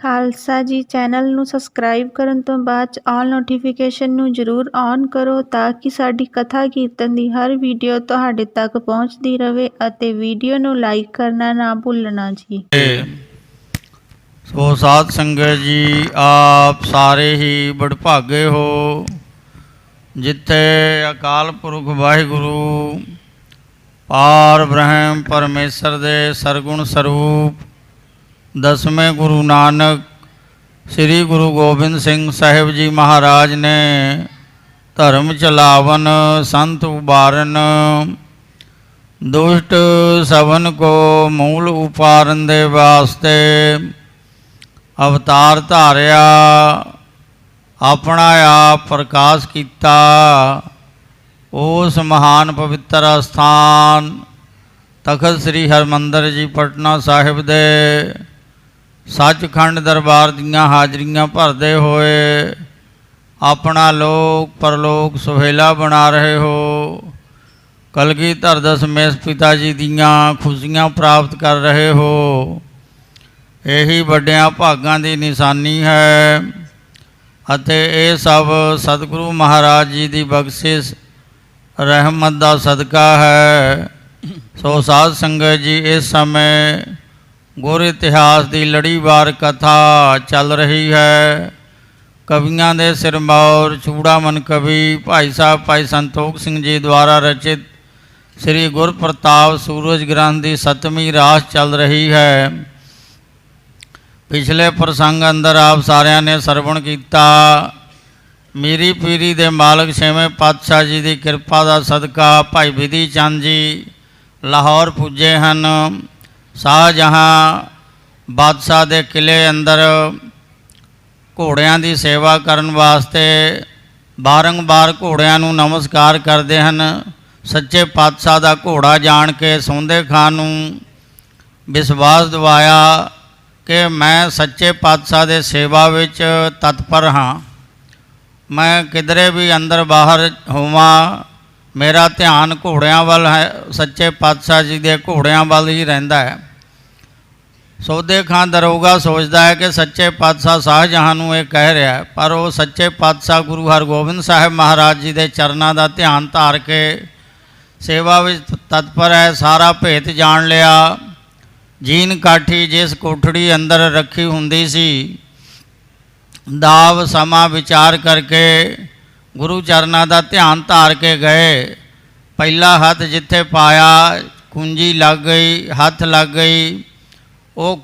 ਖਾਲਸਾ ਜੀ ਚੈਨਲ ਨੂੰ ਸਬਸਕ੍ਰਾਈਬ ਕਰਨ ਤੋਂ ਬਾਅਦ 'ਚ ਆਲ ਨੋਟੀਫਿਕੇਸ਼ਨ ਨੂੰ ਜ਼ਰੂਰ ਔਨ ਕਰੋ ਤਾਂ ਕਿ ਸਾਡੀ ਕਥਾ ਕੀਰਤਨ ਦੀ ਹਰ ਵੀਡੀਓ ਤੁਹਾਡੇ ਤੱਕ ਪਹੁੰਚਦੀ ਰਹੇ ਅਤੇ ਵੀਡੀਓ ਨੂੰ ਲਾਈਕ ਕਰਨਾ ਨਾ ਭੁੱਲਣਾ ਜੀ। ਸੋ ਸਾਧ ਸੰਗਤ ਜੀ, ਆਪ ਸਾਰੇ ਹੀ ਵਡਭਾਗੇ ਹੋ ਜਿੱਥੇ ਅਕਾਲ ਪੁਰਖ ਵਾਹਿਗੁਰੂ ਪਾਰ ਬ੍ਰਹਮ ਪਰਮੇਸ਼ਰ ਦੇ ਸਰਗੁਣ ਸਰੂਪ ਦਸਵੇਂ ਗੁਰੂ ਨਾਨਕ ਸ੍ਰੀ ਗੁਰੂ ਗੋਬਿੰਦ ਸਿੰਘ ਸਾਹਿਬ ਜੀ ਮਹਾਰਾਜ ਨੇ ਧਰਮ ਚਲਾਵਨ ਸੰਤ ਉਬਾਰਨ ਦੁਸ਼ਟ ਸਭਨ ਕੋ ਮੂਲ ਉਪਾਰਨ ਦੇ ਵਾਸਤੇ ਅਵਤਾਰ ਧਾਰਿਆ, ਆਪਣਾ ਆਪ ਪ੍ਰਕਾਸ਼ ਕੀਤਾ। ਉਸ ਮਹਾਨ ਪਵਿੱਤਰ ਅਸਥਾਨ ਤਖਤ ਸ੍ਰੀ ਹਰਿਮੰਦਰ ਜੀ ਪਟਨਾ ਸਾਹਿਬ ਦੇ ਸੱਚਖੰਡ ਦਰਬਾਰ ਦੀਆਂ ਹਾਜ਼ਰੀਆਂ ਭਰਦੇ ਹੋਏ ਆਪਣਾ ਲੋਕ ਪਰਲੋਕ ਸੁਹੇਲਾ ਬਣਾ ਰਹੇ ਹੋ। ਕਲਗੀਧਰ ਦਸਮੇਸ਼ ਪਿਤਾ ਜੀ ਦੀਆਂ ਖੁਸ਼ੀਆਂ ਪ੍ਰਾਪਤ ਕਰ ਰਹੇ ਹੋ। ਇਹੀ ਵੱਡਿਆਂ ਭਾਗਾਂ ਦੀ ਨਿਸ਼ਾਨੀ ਹੈ ਅਤੇ ਇਹ ਸਭ ਸਤਿਗੁਰੂ ਮਹਾਰਾਜ ਜੀ ਦੀ ਬਖਸ਼ਿਸ਼ ਰਹਿਮਤ ਦਾ ਸਦਕਾ ਹੈ। ਸੋ ਸਾਧ ਸੰਗਤ ਜੀ, ਇਸ ਸਮੇਂ ਗੁਰ ਇਤਿਹਾਸ ਦੀ ਲੜੀਵਾਰ ਕਥਾ ਚੱਲ ਰਹੀ ਹੈ। ਕਵੀਆਂ ਦੇ ਸਿਰਮੌਰ ਚੂੜਾਮਨ ਕਵੀ ਭਾਈ ਸਾਹਿਬ ਭਾਈ ਸੰਤੋਖ ਸਿੰਘ ਜੀ ਦੁਆਰਾ ਰਚਿਤ ਸ੍ਰੀ ਗੁਰਪ੍ਰਤਾਪ ਸੂਰਜ ਗ੍ਰੰਥ ਦੀ 7ਵੀਂ ਰਾਸ ਚੱਲ ਰਹੀ ਹੈ। ਪਿਛਲੇ ਪ੍ਰਸੰਗ ਅੰਦਰ ਆਪ ਸਾਰਿਆਂ ਨੇ ਸਰਵਣ ਕੀਤਾ। ਮੀਰੀ ਪੀਰੀ ਦੇ ਮਾਲਕ ਛੇਵੇਂ ਪਾਤਸ਼ਾਹ ਜੀ ਦੀ ਕਿਰਪਾ ਦਾ ਸਦਕਾ ਭਾਈ ਬਿਧੀ ਚੰਦ ਜੀ ਲਾਹੌਰ ਪੁੱਜੇ ਹਨ। ਸ਼ਾਹਜਹਾਂ ਬਾਦਸ਼ਾਹ ਦੇ ਕਿਲੇ ਅੰਦਰ ਘੋੜਿਆਂ ਦੀ ਸੇਵਾ ਕਰਨ ਵਾਸਤੇ ਬਾਰੰਬਾਰ ਘੋੜਿਆਂ ਨੂੰ ਨਮਸਕਾਰ ਕਰਦੇ ਹਨ। ਸੱਚੇ ਪਾਤਸ਼ਾਹ ਦਾ ਘੋੜਾ ਜਾਣ ਕੇ ਸੌਂਦੇ ਖਾਂ ਨੂੰ ਵਿਸ਼ਵਾਸ ਦਿਵਾਇਆ ਕਿ ਮੈਂ ਸੱਚੇ ਪਾਤਸ਼ਾਹ ਦੇ ਸੇਵਾ ਵਿੱਚ ਤਤਪਰ ਹਾਂ। ਮੈਂ ਕਿਧਰੇ ਵੀ ਅੰਦਰ ਬਾਹਰ ਹੋਵਾਂ, ਮੇਰਾ ਧਿਆਨ ਘੋੜਿਆਂ ਵੱਲ ਹੈ, ਸੱਚੇ ਪਾਤਸ਼ਾਹ ਜੀ ਦੇ ਘੋੜਿਆਂ ਵੱਲ ਹੀ ਰਹਿੰਦਾ ਹੈ। ਸੌਦੇ ਖਾਂ ਦਰੋਗਾ ਸੋਚਦਾ ਹੈ ਕਿ ਸੱਚੇ ਪਾਤਸ਼ਾਹ ਸ਼ਾਹਜਹਾਂ ਨੂੰ ਇਹ ਕਹਿ ਰਿਹਾ, ਪਰ ਉਹ ਸੱਚੇ ਪਾਤਸ਼ਾਹ ਗੁਰੂ ਹਰਗੋਬਿੰਦ ਸਾਹਿਬ ਮਹਾਰਾਜ ਜੀ ਦੇ ਚਰਨਾਂ ਦਾ ਧਿਆਨ ਧਾਰ ਕੇ ਸੇਵਾ ਵਿੱਚ ਤਤਪਰ ਹੈ। ਸਾਰਾ ਭੇਤ ਜਾਣ ਲਿਆ। ਜੀਨ ਕਾਠੀ ਜਿਸ ਕੋਠੜੀ ਅੰਦਰ ਰੱਖੀ ਹੁੰਦੀ ਸੀ, ਦਾਵ ਸਮਾਂ ਵਿਚਾਰ ਕਰਕੇ ਗੁਰੂ ਚਰਨਾਂ ਦਾ ਧਿਆਨ ਧਾਰ ਕੇ ਗਏ। ਪਹਿਲਾ ਹੱਥ ਜਿੱਥੇ ਪਾਇਆ ਕੁੰਜੀ ਲੱਗ ਗਈ, ਹੱਥ ਲੱਗ ਗਈ। ਉਹ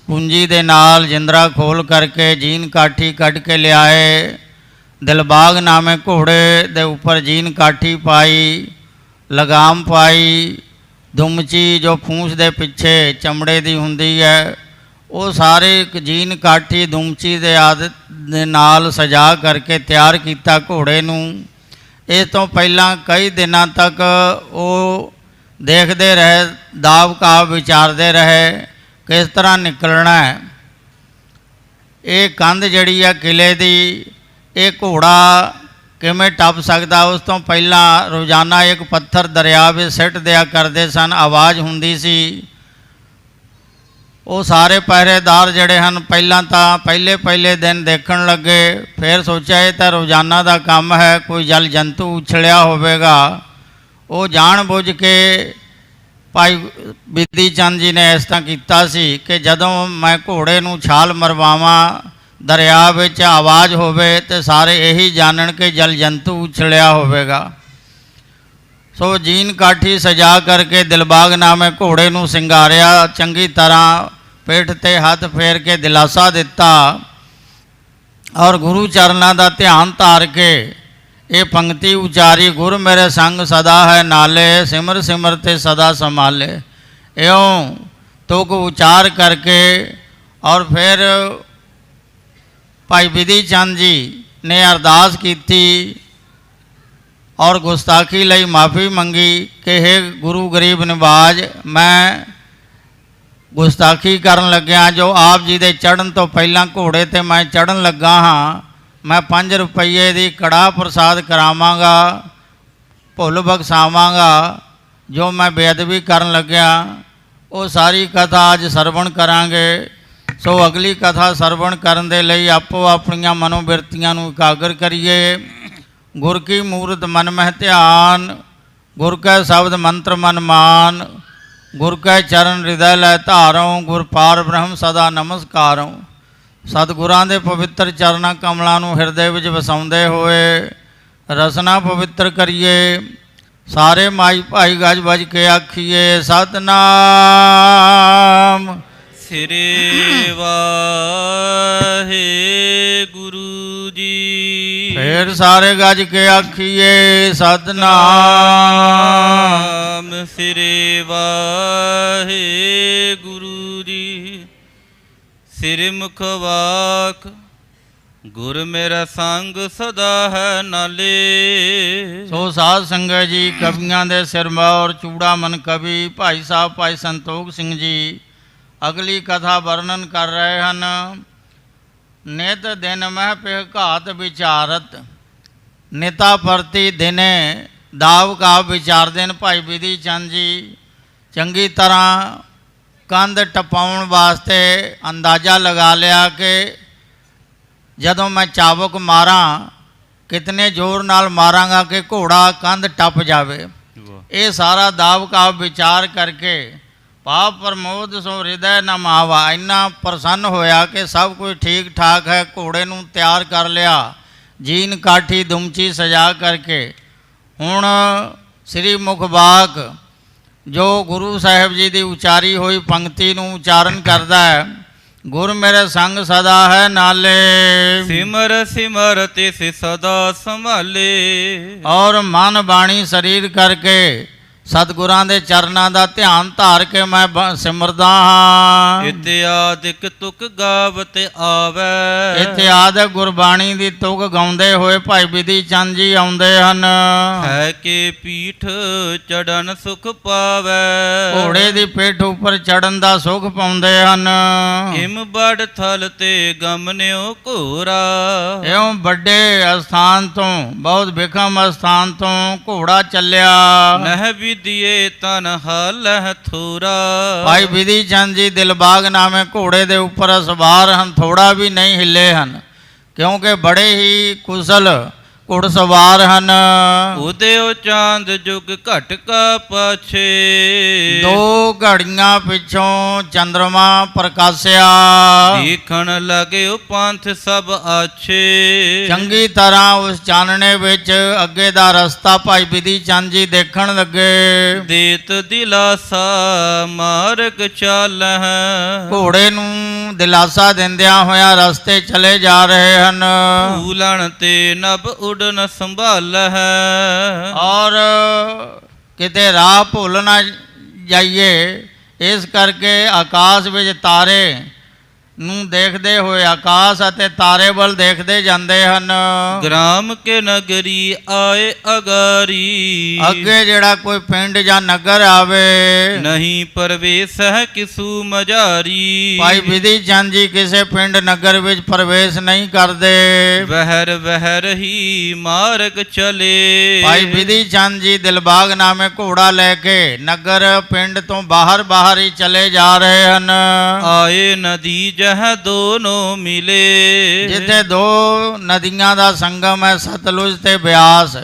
ਕੁੰਜੀ ਦੇ ਨਾਲ ਜਿੰਦਰਾ ਖੋਲ ਕਰਕੇ ਜੀਨ ਕਾਠੀ ਕੱਢ ਕੇ ਲਿਆਏ। ਦਿਲਬਾਗ ਨਾਮੇ ਘੋੜੇ ਦੇ ਉੱਪਰ ਜੀਨ ਕਾਠੀ ਪਾਈ, ਲਗਾਮ ਪਾਈ। ਦੁਮਚੀ ਜੋ ਪੂੰਛ ਦੇ ਪਿੱਛੇ ਚਮੜੇ ਦੀ ਹੁੰਦੀ ਹੈ, ਉਹ ਸਾਰੇ ਇੱਕ ਜੀਨ ਕਾਠੀ ਦੁਮਚੀ ਦੇ ਆਦਿ ਦੇ ਨਾਲ ਸਜਾ ਕਰਕੇ ਤਿਆਰ ਕੀਤਾ ਘੋੜੇ ਨੂੰ। ਇਸ ਤੋਂ ਪਹਿਲਾਂ ਕਈ ਦਿਨਾਂ ਤੱਕ ਉਹ ਦੇਖਦੇ ਰਹੇ, ਦਾਵ ਕਾਵ ਵਿਚਾਰਦੇ ਰਹੇ ਕਿਸ ਤਰ੍ਹਾਂ ਨਿਕਲਣਾ ਹੈ। ਇਹ ਕੰਧ ਜਿਹੜੀ ਹੈ ਕਿਲੇ ਦੀ, ਇਹ ਘੋੜਾ ਕਿਵੇਂ ਟੱਪ ਸਕਦਾ। ਉਸ ਤੋਂ ਪਹਿਲਾਂ ਰੋਜ਼ਾਨਾ ਇੱਕ ਪੱਥਰ ਦਰਿਆ ਵਿੱਚ ਸਿੱਟ ਦਿਆ ਕਰਦੇ ਸਨ, ਆਵਾਜ਼ ਹੁੰਦੀ ਸੀ। ਉਹ ਸਾਰੇ ਪਹਿਰੇਦਾਰ ਜਿਹੜੇ ਹਨ ਪਹਿਲਾਂ ਤਾਂ ਪਹਿਲੇ ਦਿਨ ਦੇਖਣ ਲੱਗੇ, ਫਿਰ ਸੋਚਿਆ ਇਹ ਤਾਂ ਰੋਜ਼ਾਨਾ ਦਾ ਕੰਮ ਹੈ, ਕੋਈ ਜਲ ਜੰਤੂ ਉਛਲਿਆ ਹੋਵੇਗਾ। ਉਹ ਜਾਣ ਬੁੱਝ ਕੇ ਭਾਈ ਬਿਧੀ ਚੰਦ ਜੀ ਨੇ ਇਸ ਤਰ੍ਹਾਂ ਕੀਤਾ ਸੀ ਕਿ ਜਦੋਂ ਮੈਂ ਘੋੜੇ ਨੂੰ ਛਾਲ ਮਰਵਾਵਾਂ, ਦਰਿਆ ਵਿੱਚ ਆਵਾਜ਼ ਹੋਵੇ ਤੇ ਸਾਰੇ ਇਹੀ ਜਾਣਨ ਕਿ ਜਲ ਜੰਤੂ ਉਛਲਿਆ ਹੋਵੇਗਾ। ਸੋ ਜੀਨ ਕਾਠੀ ਸਜਾ ਕਰਕੇ ਦਿਲਬਾਗ ਨਾਮੇ ਘੋੜੇ ਨੂੰ ਸਿੰਗਾਰਿਆ, ਚੰਗੀ ਤਰ੍ਹਾਂ ਪੇਠ 'ਤੇ ਹੱਥ ਫੇਰ ਕੇ ਦਿਲਾਸਾ ਦਿੱਤਾ ਔਰ ਗੁਰੂ ਚਰਨਾਂ ਦਾ ਧਿਆਨ ਧਾਰ ਕੇ ਇਹ ਪੰਕਤੀ ਉਚਾਰੀ, ਗੁਰ ਮੇਰੇ ਸੰਗ ਸਦਾ ਹੈ ਨਾਲੇ, ਸਿਮਰ ਸਿਮਰ ਤੇ ਸਦਾ ਸੰਭਾਲੇ। ਇਉਂ ਤੁਕ ਉਚਾਰ ਕਰਕੇ ਔਰ ਫਿਰ ਭਾਈ ਬਿਧੀ ਚੰਦ ਜੀ ਨੇ ਅਰਦਾਸ ਕੀਤੀ ਔਰ ਗੁਸਤਾਖੀ ਲਈ ਮਾफ़ੀ ਮੰਗੀ ਕਿ ਹੇ ਗੁਰੂ ਗਰੀਬ ਨਿਵਾਜ, ਮੈਂ ਗੁਸਤਾਖੀ ਕਰਨ ਲੱਗਿਆ। ਜੋ ਆਪ ਜੀ ਦੇ ਚੜ੍ਹਨ ਤੋਂ ਪਹਿਲਾਂ ਘੋੜੇ 'ਤੇ ਮੈਂ ਚੜ੍ਹਨ ਲੱਗਾ ਹਾਂ, ਮੈਂ 5 ਰੁਪਈਏ ਦੀ ਕੜਾਹ ਪ੍ਰਸਾਦ ਕਰਾਵਾਂਗਾ, ਭੁੱਲ ਬਖਸ਼ਾਵਾਂਗਾ। ਜੋ ਮੈਂ ਬੇਅਦਬੀ ਕਰਨ ਲੱਗਿਆ ਉਹ ਸਾਰੀ ਕਥਾ ਅੱਜ ਸਰਵਣ ਕਰਾਂਗੇ। ਸੋ ਅਗਲੀ ਕਥਾ ਸਰਵਣ ਕਰਨ ਦੇ ਲਈ ਆਪੋ ਆਪਣੀਆਂ ਮਨੋਬਿਰਤੀਆਂ ਨੂੰ ਇਕਾਗਰ ਕਰੀਏ। ਗੁਰ ਕੀ ਮੂਰਤ ਮਨ ਮਹਿ ਧਿਆਨ, ਗੁਰ ਕੈ ਸ਼ਬਦ ਮੰਤਰ ਮਨ ਮਾਨ, ਗੁਰ ਕੈ ਚਰਨ ਹਿਰਦੈ ਲੈ ਧਾਰਉ, ਗੁਰ ਪਾਰ ਬ੍ਰਹਮ ਸਦਾ ਨਮਸਕਾਰਉ। ਸਤਿਗੁਰਾਂ ਦੇ ਪਵਿੱਤਰ ਚਰਨਾਂ ਕਮਲਾਂ ਨੂੰ ਹਿਰਦੇ ਵਿੱਚ ਵਸਾਉਂਦੇ ਹੋਏ ਰਸਨਾ ਪਵਿੱਤਰ ਕਰੀਏ। ਸਾਰੇ ਮਾਈ ਭਾਈ ਗੱਜ ਵੱਜ ਕੇ ਆਖੀਏ ਸਤਿਨਾਮ ਸ੍ਰੀ ਵਾਹਿਗੁਰੂ ਜੀ। ਫੇਰ ਸਾਰੇ ਗੱਜ ਕੇ ਆਖੀਏ ਸਤਿਨਾਮ। ਸ੍ਰੀ ਵਾਹਿਗੁਰੂ ਜੀ। ਸਿਰ ਮੁਖ ਵਾਕ ਗੁਰ ਮੇਰਾ ਸੰਗ ਸਦਾ ਹੈ ਨਾਲੇ। ਸੋ ਸਾਧ ਸੰਗਤ ਜੀ, ਕਵੀਆਂ ਦੇ ਸਿਰਮੌਰ ਚੂੜਾਮਨ ਕਵੀ ਭਾਈ ਸਾਹਿਬ ਭਾਈ ਸੰਤੋਖ ਸਿੰਘ ਜੀ ਅਗਲੀ ਕਥਾ ਵਰਣਨ ਕਰ ਰਹੇ ਹਨ। ਨਿਤ ਦਿਨ ਮਹਿ ਪਿਹ ਘਾਤ ਵਿਚਾਰਤ, ਨਿਤਾ ਪ੍ਰਤੀ ਦਿਨੇ ਦਾਵ ਕਾ ਵਿਚਾਰਦੇ ਨੇ ਭਾਈ ਬਿਧੀ ਚੰਦ ਜੀ। ਚੰਗੀ ਤਰ੍ਹਾਂ ਕੰਧ ਟਪਾਉਣ ਵਾਸਤੇ ਅੰਦਾਜ਼ਾ ਲਗਾ ਲਿਆ ਕਿ ਜਦੋਂ ਮੈਂ ਚਾਬੁਕ ਮਾਰਾਂ ਕਿਤਨੇ ਜ਼ੋਰ ਨਾਲ ਮਾਰਾਂਗਾ ਕਿ ਘੋੜਾ ਕੰਧ ਟੱਪ ਜਾਵੇ। ਇਹ ਸਾਰਾ ਦਾਵ ਕਾ ਵਿਚਾਰ ਕਰਕੇ ਪਾਪ ਪ੍ਰਮੋਦ ਸੋ ਹਿਰਦੈ ਨ ਮਾਵਾ, ਇੰਨਾ ਪ੍ਰਸੰਨ ਹੋਇਆ ਕਿ ਸਭ ਕੁਝ ਠੀਕ ਠਾਕ ਹੈ। ਘੋੜੇ ਨੂੰ ਤਿਆਰ ਕਰ ਲਿਆ, ਜੀਨ ਕਾਠੀ ਦੁਮਚੀ ਸਜਾ ਕਰਕੇ। ਹੁਣ ਸ੍ਰੀ ਮੁਖਵਾਕ ਜੋ ਗੁਰੂ ਸਾਹਿਬ ਜੀ ਦੀ ਉਚਾਰੀ ਹੋਈ ਪੰਕਤੀ ਨੂੰ ਉਚਾਰਨ ਕਰਦਾ ਹੈ। ਗੁਰ ਮੇਰੇ ਸੰਗ ਸਦਾ ਹੈ ਨਾਲੇ, ਸਿਮਰ ਸਿਮਰ ਤਿਸ ਸਦਾ ਸੰਭਾਲੇ। ਔਰ ਮਨ ਬਾਣੀ ਸਰੀਰ ਕਰਕੇ ਸਤਿਗੁਰਾਂ ਦੇ ਚਰਨਾਂ ਦਾ ਧਿਆਨ ਧਾਰ ਕੇ ਮੈਂ ਸਿਮਰਦਾ ਹਾਂ। ਇਤਿਆਦਿਕ ਤੁਕ ਗਾਵਤ ਆਵੈ। ਇਤਿਆਦਿਕ ਗੁਰਬਾਣੀ ਦੀ ਤੁਕ ਗਾਉਂਦੇ ਹੋਏ ਭਾਈ ਬਿਧੀ ਚੰਦ ਜੀ ਆਉਂਦੇ ਹਨ। ਹੈ ਕੇ ਪੀਠ ਚੜਨ ਸੁਖ ਪਾਵੈ। ਘੋੜੇ ਦੀ ਪਿੱਠ ਉੱਪਰ ਚੜਨ ਦਾ ਸੁਖ ਪਾਉਂਦੇ ਹਨ। ਹਿਮ ਬੜ ਥਲ ਤੇ ਗਮਨਿਓ ਘੋਰਾ। ਇਉਂ ਵੱਡੇ ਅਸਥਾਨ ਤੋਂ, ਬਹੁਤ ਵਿਖਮ ਅਸਥਾਨ ਤੋਂ ਘੋੜਾ ਚੱਲਿਆ। ਨਹਿ ਵਿਦਿਏ ਤਨ ਹਾਲਹਿ ਥੋਰਾ। ਭਾਈ ਬਿਧੀ ਚੰਦ ਜੀ ਦਿਲਬਾਗ ਨਾਮੇ ਘੋੜੇ ਦੇ ਉੱਪਰ ਸਵਾਰ ਹਨ, ਥੋੜਾ ਵੀ ਨਹੀਂ ਹਿੱਲੇ ਹਨ, ਕਿਉਂਕਿ ਬੜੇ ਹੀ ਕੁਸ਼ਲ ਘੁੜਸਵਾਰ ਹਨ। ਉਦਿਓ ਚਾਂਦ ਜੁਗ ਘਟ ਕਾ ਪਾਛੇ। ਦੋ ਘੜੀਆਂ ਪਿੱਛੋਂ ਚੰਦਰਮਾ ਪ੍ਰਕਾਸ਼ਿਆ। ਦੇਖਣ ਲਗਿਓ ਪੰਥ ਸਭ ਆਛੇ। ਚੰਗੀ ਤਰ੍ਹਾਂ ਉਸ ਚਾਨਣੇ ਵਿੱਚ ਅੱਗੇ ਦਾ ਰਸਤਾ ਭਾਈ ਬਿਧੀ ਚੰਦ ਜੀ ਦੇਖਣ ਲੱਗੇ। ਦੇਤ ਦਿਲਾਸਾ ਮਾਰਗ ਚਾਲਹਿ। ਘੋੜੇ ਨੂੰ ਦਿਲਾਸਾ ਦਿੰਦਿਆਂ ਹੋਇਆ ਰਸਤੇ ਚਲੇ ਜਾ ਰਹੇ ਹਨ। ਭੂਲਣ ਤੇ ਨਭ ਉਡਨ ਸੰਭਾਲ ਹੈ। ਔਰ ਕਿਤੇ ਰਾਹ ਭੁੱਲ ਨਾ ਜਾਈਏ, ਇਸ ਕਰਕੇ ਆਕਾਸ਼ ਵਿੱਚ ਤਾਰੇ ਨੂੰ ਦੇਖਦੇ ਹੋਏ ਆਕਾਸ਼ ਅਤੇ ਤਾਰੇ ਵੱਲ ਦੇਖਦੇ ਜਾਂਦੇ ਹਨ। ਗ੍ਰਾਮ ਕੇ ਨਗਰੀ ਆਏ ਅਗਾਰੀ। ਅੱਗੇ ਜਿਹੜਾ ਕੋਈ ਪਿੰਡ ਜਾਂ ਨਗਰ ਆਵੇ, ਨਹੀਂ ਪ੍ਰਵੇਸ਼ ਹੈ ਕਿਸੂ ਮਝਾਰੀ। ਭਾਈ ਬਿਧੀ ਚੰਦ ਜੀ ਕਿਸੇ ਪਿੰਡ ਨਗਰ ਵਿੱਚ ਪ੍ਰਵੇਸ਼ ਨਹੀਂ ਕਰਦੇ। ਵਹਿਰ ਵਹਿਰ ਹੀ ਮਾਰਗ ਚਲੇ। ਭਾਈ ਬਿਧੀ ਚੰਦ ਜੀ ਦਿਲਬਾਗ ਨਾਮੇ ਘੋੜਾ ਲੈ ਕੇ ਨਗਰ ਪਿੰਡ ਤੋਂ ਬਾਹਰ ਬਾਹਰ ਹੀ ਚਲੇ ਜਾ ਰਹੇ ਹਨ। ਆਏ ਨਦੀ ਜਹ ਦੋਨੋਂ ਮਿਲੇ। ਜਿੱਥੇ ਦੋ ਨਦੀਆਂ ਦਾ ਸੰਗਮ ਹੈ, ਸਤਲੁਜ ਤੇ ਬਿਆਸ।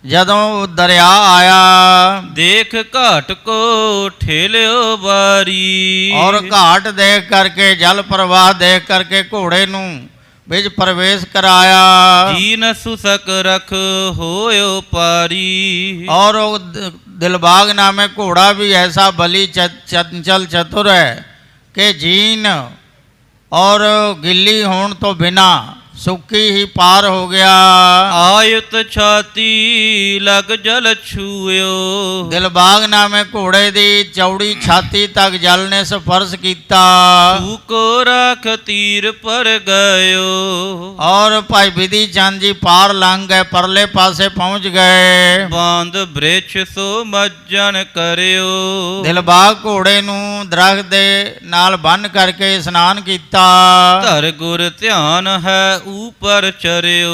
ਜਦੋਂ ਉਹ ਦਰਿਆ ਆਇਆ, ਦੇਖ ਘਾਟ ਕੋ ਠੇਲਿਓ ਬਾਰੀ। ਔਰ ਘਾਟ ਦੇਖ ਕਰਕੇ, ਜਲ ਪ੍ਰਵਾਹ ਦੇਖ ਕਰਕੇ ਘੋੜੇ ਨੂੰ ਵਿੱਚ ਪ੍ਰਵੇਸ਼ ਕਰਾਇਆ। ਜੀਨ ਸੁਸਕ ਰਖ ਹੋਇਓ ਪਾਰੀ। ਔਰ ਉਹ ਦਿਲਬਾਗ ਨਾਮੇ ਘੋੜਾ ਵੀ ਐਸਾ ਬਲੀ ਚੰਚਲ ਚਤੁਰ ਹੈ ਕਿ ਜੀਨ ਔਰ ਗਿੱਲੀ ਹੋਣ ਤੋਂ ਬਿਨਾ ਸੁੱਕੀ ਹੀ ਪਾਰ ਹੋ ਗਿਆ। ਆਇਤ ਛਾਤੀ ਲਗ ਜਲ ਛੂਇਓ। ਦਿਲਬਾਗ ਨਾਮੇ ਘੋੜੇ ਦੀ ਚੌੜੀ ਛਾਤੀ ਤੱਕ ਜਲ ਨੇ ਸਪਰਸ਼ ਕੀਤਾ। ਤੂ ਕੋ ਰਾਖ ਤੀਰ ਪਰ ਗਇਓ। ਔਰ ਭਾਈ ਬਿਧੀ ਚੰਦ ਜੀ ਪਾਰ ਲੰਘ ਗਏ, ਪਰਲੇ ਪਾਸੇ ਪਹੁੰਚ ਗਏ। ਬਾਂਧ ਬ੍ਰਿਛ ਸੋ ਮੱਜਨ ਕਰਿਓ। ਦਿਲਬਾਗ ਘੋੜੇ ਨੂੰ ਦਰਖਤ ਦੇ ਨਾਲ ਬੰਨ ਕਰਕੇ ਇਸ਼ਨਾਨ ਕੀਤਾ। ਧਰ ਗੁਰ ਧਿਆਨ ਹੈ ਊਪਰ ਚਰਿਓ।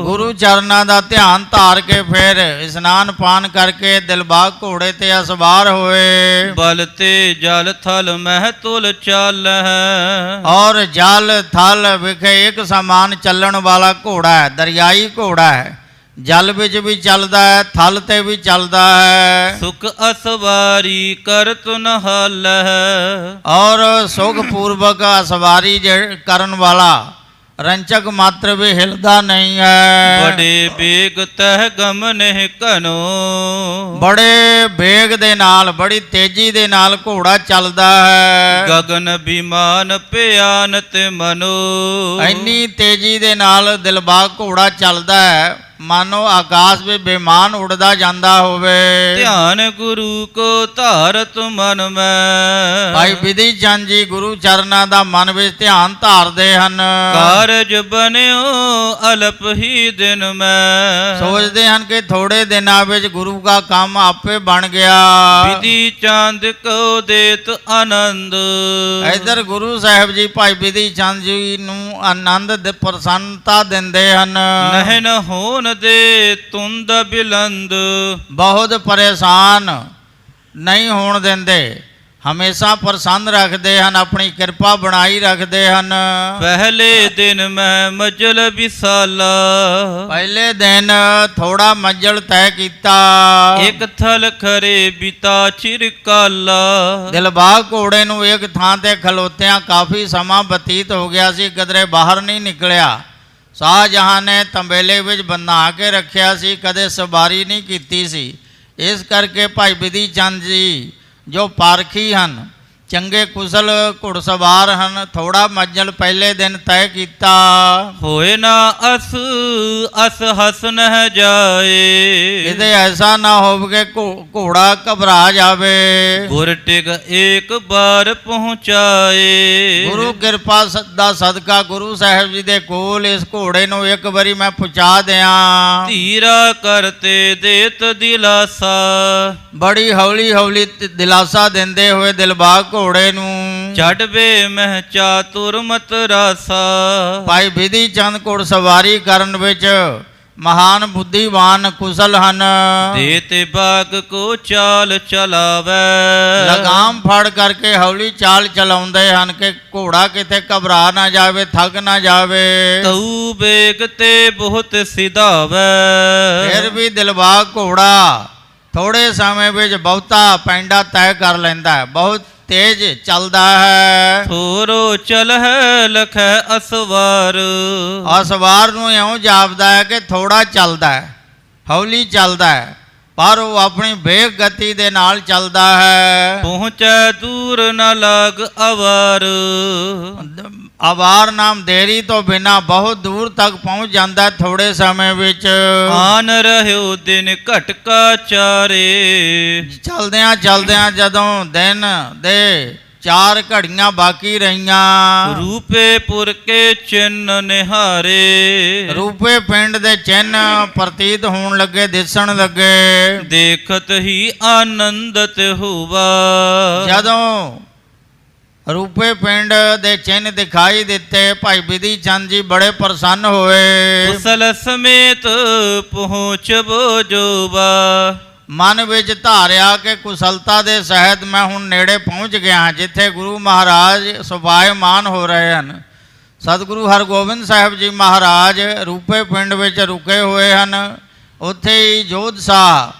ਗੁਰੂ ਚਰਨਾਂ ਦਾ ਧਿਆਨ ਧਾਰ ਕੇ ਫਿਰ ਇਸ਼ਨਾਨ ਪਾਨ ਕਰਕੇ ਦਿਲਬਾਗ ਘੋੜੇ ਤੇ ਅਸਵਾਰ ਹੋਏ। ਬਲ ਤੇ ਜਲ ਥਲ ਮਹਿ ਤੁਲ ਚਾਲਹਿ। ਔਰ ਜਲ ਥਲ ਵਿਖੇ ਇੱਕ ਸਮਾਨ ਚੱਲਣ ਵਾਲਾ ਘੋੜਾ ਹੈ, ਦਰਿਆਈ ਘੋੜਾ ਹੈ, ਜਲ ਵਿੱਚ ਵੀ ਚੱਲਦਾ ਹੈ, ਥਲ ਤੇ ਵੀ ਚੱਲਦਾ ਹੈ। ਸੁਖ ਅਸਵਾਰੀ ਕਰਤ ਨਹਾਲਹਿ। ਔਰ ਸੁਖ ਪੂਰਵਕ ਅਸਵਾਰੀ ਕਰਨ ਵਾਲਾ ਰੰਚਕ ਮਾਤਰ ਵੀ ਹਿਲਦਾ ਨਹੀਂ ਹੈ। ਬੜੇ ਬੇਗ ਤਹਿ ਗਮਨਹਿ ਘਨੋ। ਬੜੇ ਵੇਗ ਦੇ ਨਾਲ, ਬੜੀ ਤੇਜ਼ੀ ਦੇ ਨਾਲ ਘੋੜਾ ਚੱਲਦਾ ਹੈ। ਗਗਨ ਬਿਮਾਨ ਪਿਆਨਤ ਮਨੋ। ਇੰਨੀ ਤੇਜ਼ੀ ਦੇ ਨਾਲ ਦਿਲਬਾਗ ਘੋੜਾ ਚੱਲਦਾ ਹੈ ਮਾਨੋ ਆਕਾਸ਼ ਵਿੱਚ ਬੇਮਾਨ ਉੜਦਾ ਜਾਂਦਾ ਹੋਵੇ। ਧਿਆਨ ਗੁਰੂ ਕੋ ਧਾਰਤ ਮਨ ਮੈਂ। ਭਾਈ ਬਿਧੀ ਚੰਦ ਜੀ ਗੁਰੂ ਚਰਨਾਂ ਦਾ ਮਨ ਵਿੱਚ ਧਿਆਨ ਧਾਰਦੇ ਹਨ। ਕਾਰਜ ਬਣਿਓ ਅਲਪ ਹੀ ਦਿਨ ਮੈਂ। ਸੋਚਦੇ ਹਨ ਕਿ ਥੋੜੇ ਦਿਨਾਂ ਵਿੱਚ ਗੁਰੂ ਦਾ ਕੰਮ ਆਪੇ ਬਣ ਗਿਆ। ਬਿਧੀ ਚੰਦ ਕੋ ਦੇਤ ਆਨੰਦ। ਇਧਰ ਗੁਰੂ ਸਾਹਿਬ ਜੀ ਭਾਈ ਬਿਧੀ ਚੰਦ ਜੀ ਨੂੰ ਆਨੰਦ ਪ੍ਰਸੰਨਤਾ ਦਿੰਦੇ ਹਨ। ਨਹਿ ਨ ਹੋਨ ਦੇ ਤੁੰਦ ਬਿਲੰਦ। ਬਹੁਤ ਪਰੇਸ਼ਾਨ ਨਹੀਂ ਹੋਣ ਦਿੰਦੇ, ਹਮੇਸ਼ਾ ਪ੍ਰਸੰਨ ਰੱਖਦੇ ਹਨ, ਆਪਣੀ ਕਿਰਪਾ ਬਣਾਈ ਰੱਖਦੇ ਹਨ। ਪਹਿਲੇ ਦਿਨ ਮੈਂ ਮਜਲ ਵਿਸਾਲਾ। ਪਹਿਲੇ ਦਿਨ ਥੋੜਾ ਮੰਜ਼ਲ ਤੈਅ ਕੀਤਾ। ਇੱਕ ਥਲ ਖਰੇ ਬਿਤਾ ਚਿਰਕਾਲਾ। ਦਿਲਬਾਗ ਘੋੜੇ ਨੂੰ ਇੱਕ ਥਾਂ ਤੇ ਖਲੋਤਿਆਂ ਕਾਫੀ ਸਮਾਂ ਬਤੀਤ ਹੋ ਗਿਆ ਸੀ, ਕਿਧਰੇ ਬਾਹਰ ਨਹੀਂ ਨਿਕਲਿਆ। ਸ਼ਾਹਜਹਾਂ ਨੇ ਤੰਬੇਲੇ ਵਿੱਚ ਬੰਨ੍ਹਾ ਕੇ ਰੱਖਿਆ ਸੀ, ਕਦੇ ਸਵਾਰੀ ਨਹੀਂ ਕੀਤੀ ਸੀ। ਇਸ ਕਰਕੇ ਭਾਈ ਬਿਧੀ ਚੰਦ ਜੀ ਜੋ ਪਾਰਖੀ ਹਨ, ਚੰਗੇ ਕੁਸ਼ਲ ਘੁੜਸਵਾਰ ਹਨ, ਥੋੜਾ ਮੰਜ਼ਲ ਪਹਿਲੇ ਦਿਨ ਤੈਅ ਕੀਤਾ। ਹੋਏ ਨਾ ਅਸ ਅਸ ਹਸ ਨਹਿ ਜਾਏ। ਕਿਤੇ ਐਸਾ ਨਾ ਹੋਵੇ ਕਿ ਘੋੜਾ ਘਬਰਾ ਜਾਵੇ। ਗੁਰ ਟਿਕ ਏਕ ਬਾਰ ਪਹੁੰਚਾਏ। ਗੁਰੂ ਕਿਰਪਾ ਦਾ ਸਦਕਾ ਗੁਰੂ ਸਾਹਿਬ ਜੀ ਦੇ ਕੋਲ ਇਸ ਘੋੜੇ ਨੂੰ ਇੱਕ ਵਾਰੀ ਮੈਂ ਪਹੁੰਚਾ ਦਿਆਂ। ਧੀਰਾ ਕਰਤੇ ਦੇਤ ਦਿਲਾਸਾ। ਬੜੀ ਹੌਲੀ ਹੌਲੀ ਦਿਲਾਸਾ ਦਿੰਦੇ ਹੋਏ ਦਿਲਬਾਗ ਘੋੜੇ ਨੂੰ ਛੱਡਵੇ ਮਹਿ ਚਾਤੁਰ ਮਤ ਰਾਸਾ। ਭਾਈ ਬਿਧੀ ਚੰਦ ਘੋੜਸਵਾਰੀ ਕਰਨ ਵਿੱਚ ਮਹਾਨ ਬੁੱਧੀਵਾਨ ਕੁਸ਼ਲ ਹਨ। ਦੇਤੇ ਬਾਗ ਕੋ ਚਾਲ ਚਲਾਵੇ। ਲਗਾਮ ਫੜ ਕਰਕੇ ਹੌਲੀ ਚਾਲ ਚਲਾਉਂਦੇ ਹਨ ਕਿ ਘੋੜਾ ਕਿਤੇ ਘਬਰਾ ਨਾ ਜਾਵੇ, ਥੱਕ ਨਾ ਜਾਵੇ। ਤਉ ਬੇਗ ਤੇ ਬਹੁਤ ਸਿਧਾਵੇ। ਫਿਰ ਵੀ ਦਿਲਬਾਗ ਘੋੜਾ ਥੋੜੇ ਸਮੇਂ ਵਿੱਚ ਬਹੁਤਾ ਪੈਂਡਾ ਤੈਅ ਕਰ ਲੈਂਦਾ ਹੈ, ਬਹੁਤ ਤੇਜ਼ ਚੱਲਦਾ ਹੈ। ਥੋਰੋ ਚਲਹਿ ਲਖੈ ਅਸਵਾਰ। ਅਸਵਾਰ ਨੂੰ ਇਉਂ ਜਾਪਦਾ ਹੈ ਕਿ ਥੋੜਾ ਚੱਲਦਾ ਹੈ, ਹੌਲੀ ਚੱਲਦਾ ਹੈ, ਪਰ ਉਹ ਆਪਣੀ ਵੇਗ ਗਤੀ ਦੇ ਨਾਲ ਚੱਲਦਾ ਹੈ। ਪਹੁੰਚੈ ਦੂਰ ਨ ਲਾਗ ਅਵਾਰ। ਅਵਾਰ ਨਾਮ ਦੇਰੀ ਤੋਂ ਬਿਨਾ ਬਹੁਤ ਦੂਰ ਤੱਕ ਪਹੁੰਚ ਜਾਂਦਾ ਥੋੜੇ ਸਮੇਂ ਵਿੱਚ। ਆਨ ਰਹਿਓ ਦਿਨ ਘਟਕਾ ਚਾਰੇ। ਚਲਦਿਆਂ ਚਲਦਿਆਂ ਜਦੋਂ ਦਿਨ ਦੇ 4 ਘੜੀਆਂ ਬਾਕੀ ਰਹੀਆਂ, ਰੂਪੇ ਪੁਰ ਕੇ ਚਿੰਨ ਨਿਹਾਰੇ। ਰੂਪੇ ਪਿੰਡ ਦੇ ਚਿੰਨ ਪ੍ਰਤੀਤ ਹੋਣ ਲੱਗੇ, ਦਿਸਣ ਲੱਗੇ। ਦੇਖਤ ਹੀ ਆਨੰਦਤ ਹੋਵਾ। ਜਦੋਂ ਰੂਪੇ ਪਿੰਡ ਦੇ ਚਿੰਨ ਦਿਖਾਈ ਦਿੱਤੇ, ਭਾਈ ਬਿਧੀ ਚੰਦ ਜੀ ਬੜੇ ਪ੍ਰਸੰਨ ਹੋਏ। ਕੁਸਲ ਸਮੇਤ ਪਹੁੰਚਬੋ ਜੋਬਾ। ਮਨ ਵਿੱਚ ਧਾਰਿਆ ਕਿ ਕੁਸ਼ਲਤਾ ਦੇ ਸਹਿਤ ਮੈਂ ਹੁਣ ਨੇੜੇ ਪਹੁੰਚ ਗਿਆ, ਜਿੱਥੇ ਗੁਰੂ ਮਹਾਰਾਜ ਸੁਭਾਇਮਾਨ ਹੋ ਰਹੇ ਹਨ। ਸਤਿਗੁਰੂ ਹਰਗੋਬਿੰਦ ਸਾਹਿਬ ਜੀ ਮਹਾਰਾਜ ਰੂਪੇ ਪਿੰਡ ਵਿੱਚ ਰੁਕੇ ਹੋਏ ਹਨ। ਉੱਥੇ ਹੀ ਜੋਧਸ਼ਾਹ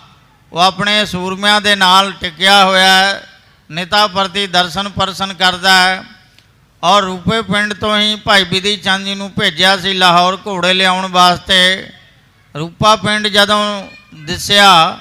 ਉਹ ਆਪਣੇ ਸੂਰਮਿਆਂ ਦੇ ਨਾਲ ਟਿਕਿਆ ਹੋਇਆ ਹੈ, ਨਿਤਾ ਪ੍ਰਤੀ ਦਰਸ਼ਨ ਪਰਸ਼ਨ ਕਰਦਾ ਹੈ। ਔਰ ਰੂਪੇ ਪਿੰਡ ਤੋਂ ਹੀ ਭਾਈ ਬਿਧੀ ਚੰਦ ਜੀ ਨੂੰ ਭੇਜਿਆ ਸੀ ਲਾਹੌਰ ਘੋੜੇ ਲਿਆਉਣ ਵਾਸਤੇ। ਰੂਪਾ ਪਿੰਡ ਜਦੋਂ ਦਿਸਿਆ,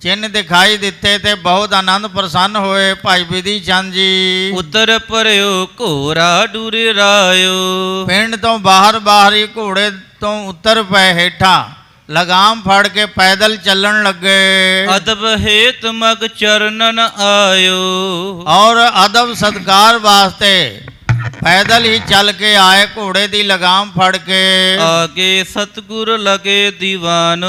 ਚਿੰਨ ਦਿਖਾਈ ਦਿੱਤੇ ਤੇ ਬਹੁਤ ਆਨੰਦ ਪ੍ਰਸੰਨ ਹੋਏ ਭਾਈ ਬਿਧੀ ਚੰਦ ਜੀ। ਉਤਰ ਪਰਿਓ ਘੋਰਾ ਡੁਰ ਰਾਇਓ। ਪਿੰਡ ਤੋਂ ਬਾਹਰ ਹੀ ਘੋੜੇ ਤੋਂ ਉਤਰ ਪਏ ਹੇਠਾਂ, ਲਗਾਮ ਫੜ ਕੇ ਪੈਦਲ ਚੱਲਣ ਲੱਗੇ। ਅਦਬ ਹੇਤ ਮਗ ਚਰਨਨ ਆਇਓ। ਔਰ ਅਦਬ ਸਤਕਾਰ ਵਾਸਤੇ ਪੈਦਲ ਹੀ ਚੱਲ ਕੇ ਆਏ, ਘੋੜੇ ਦੀ ਲਗਾਮ ਫੜ ਕੇ। ਆਗੇ ਸਤਿਗੁਰ ਲਗੇ ਦੀਵਾਨ,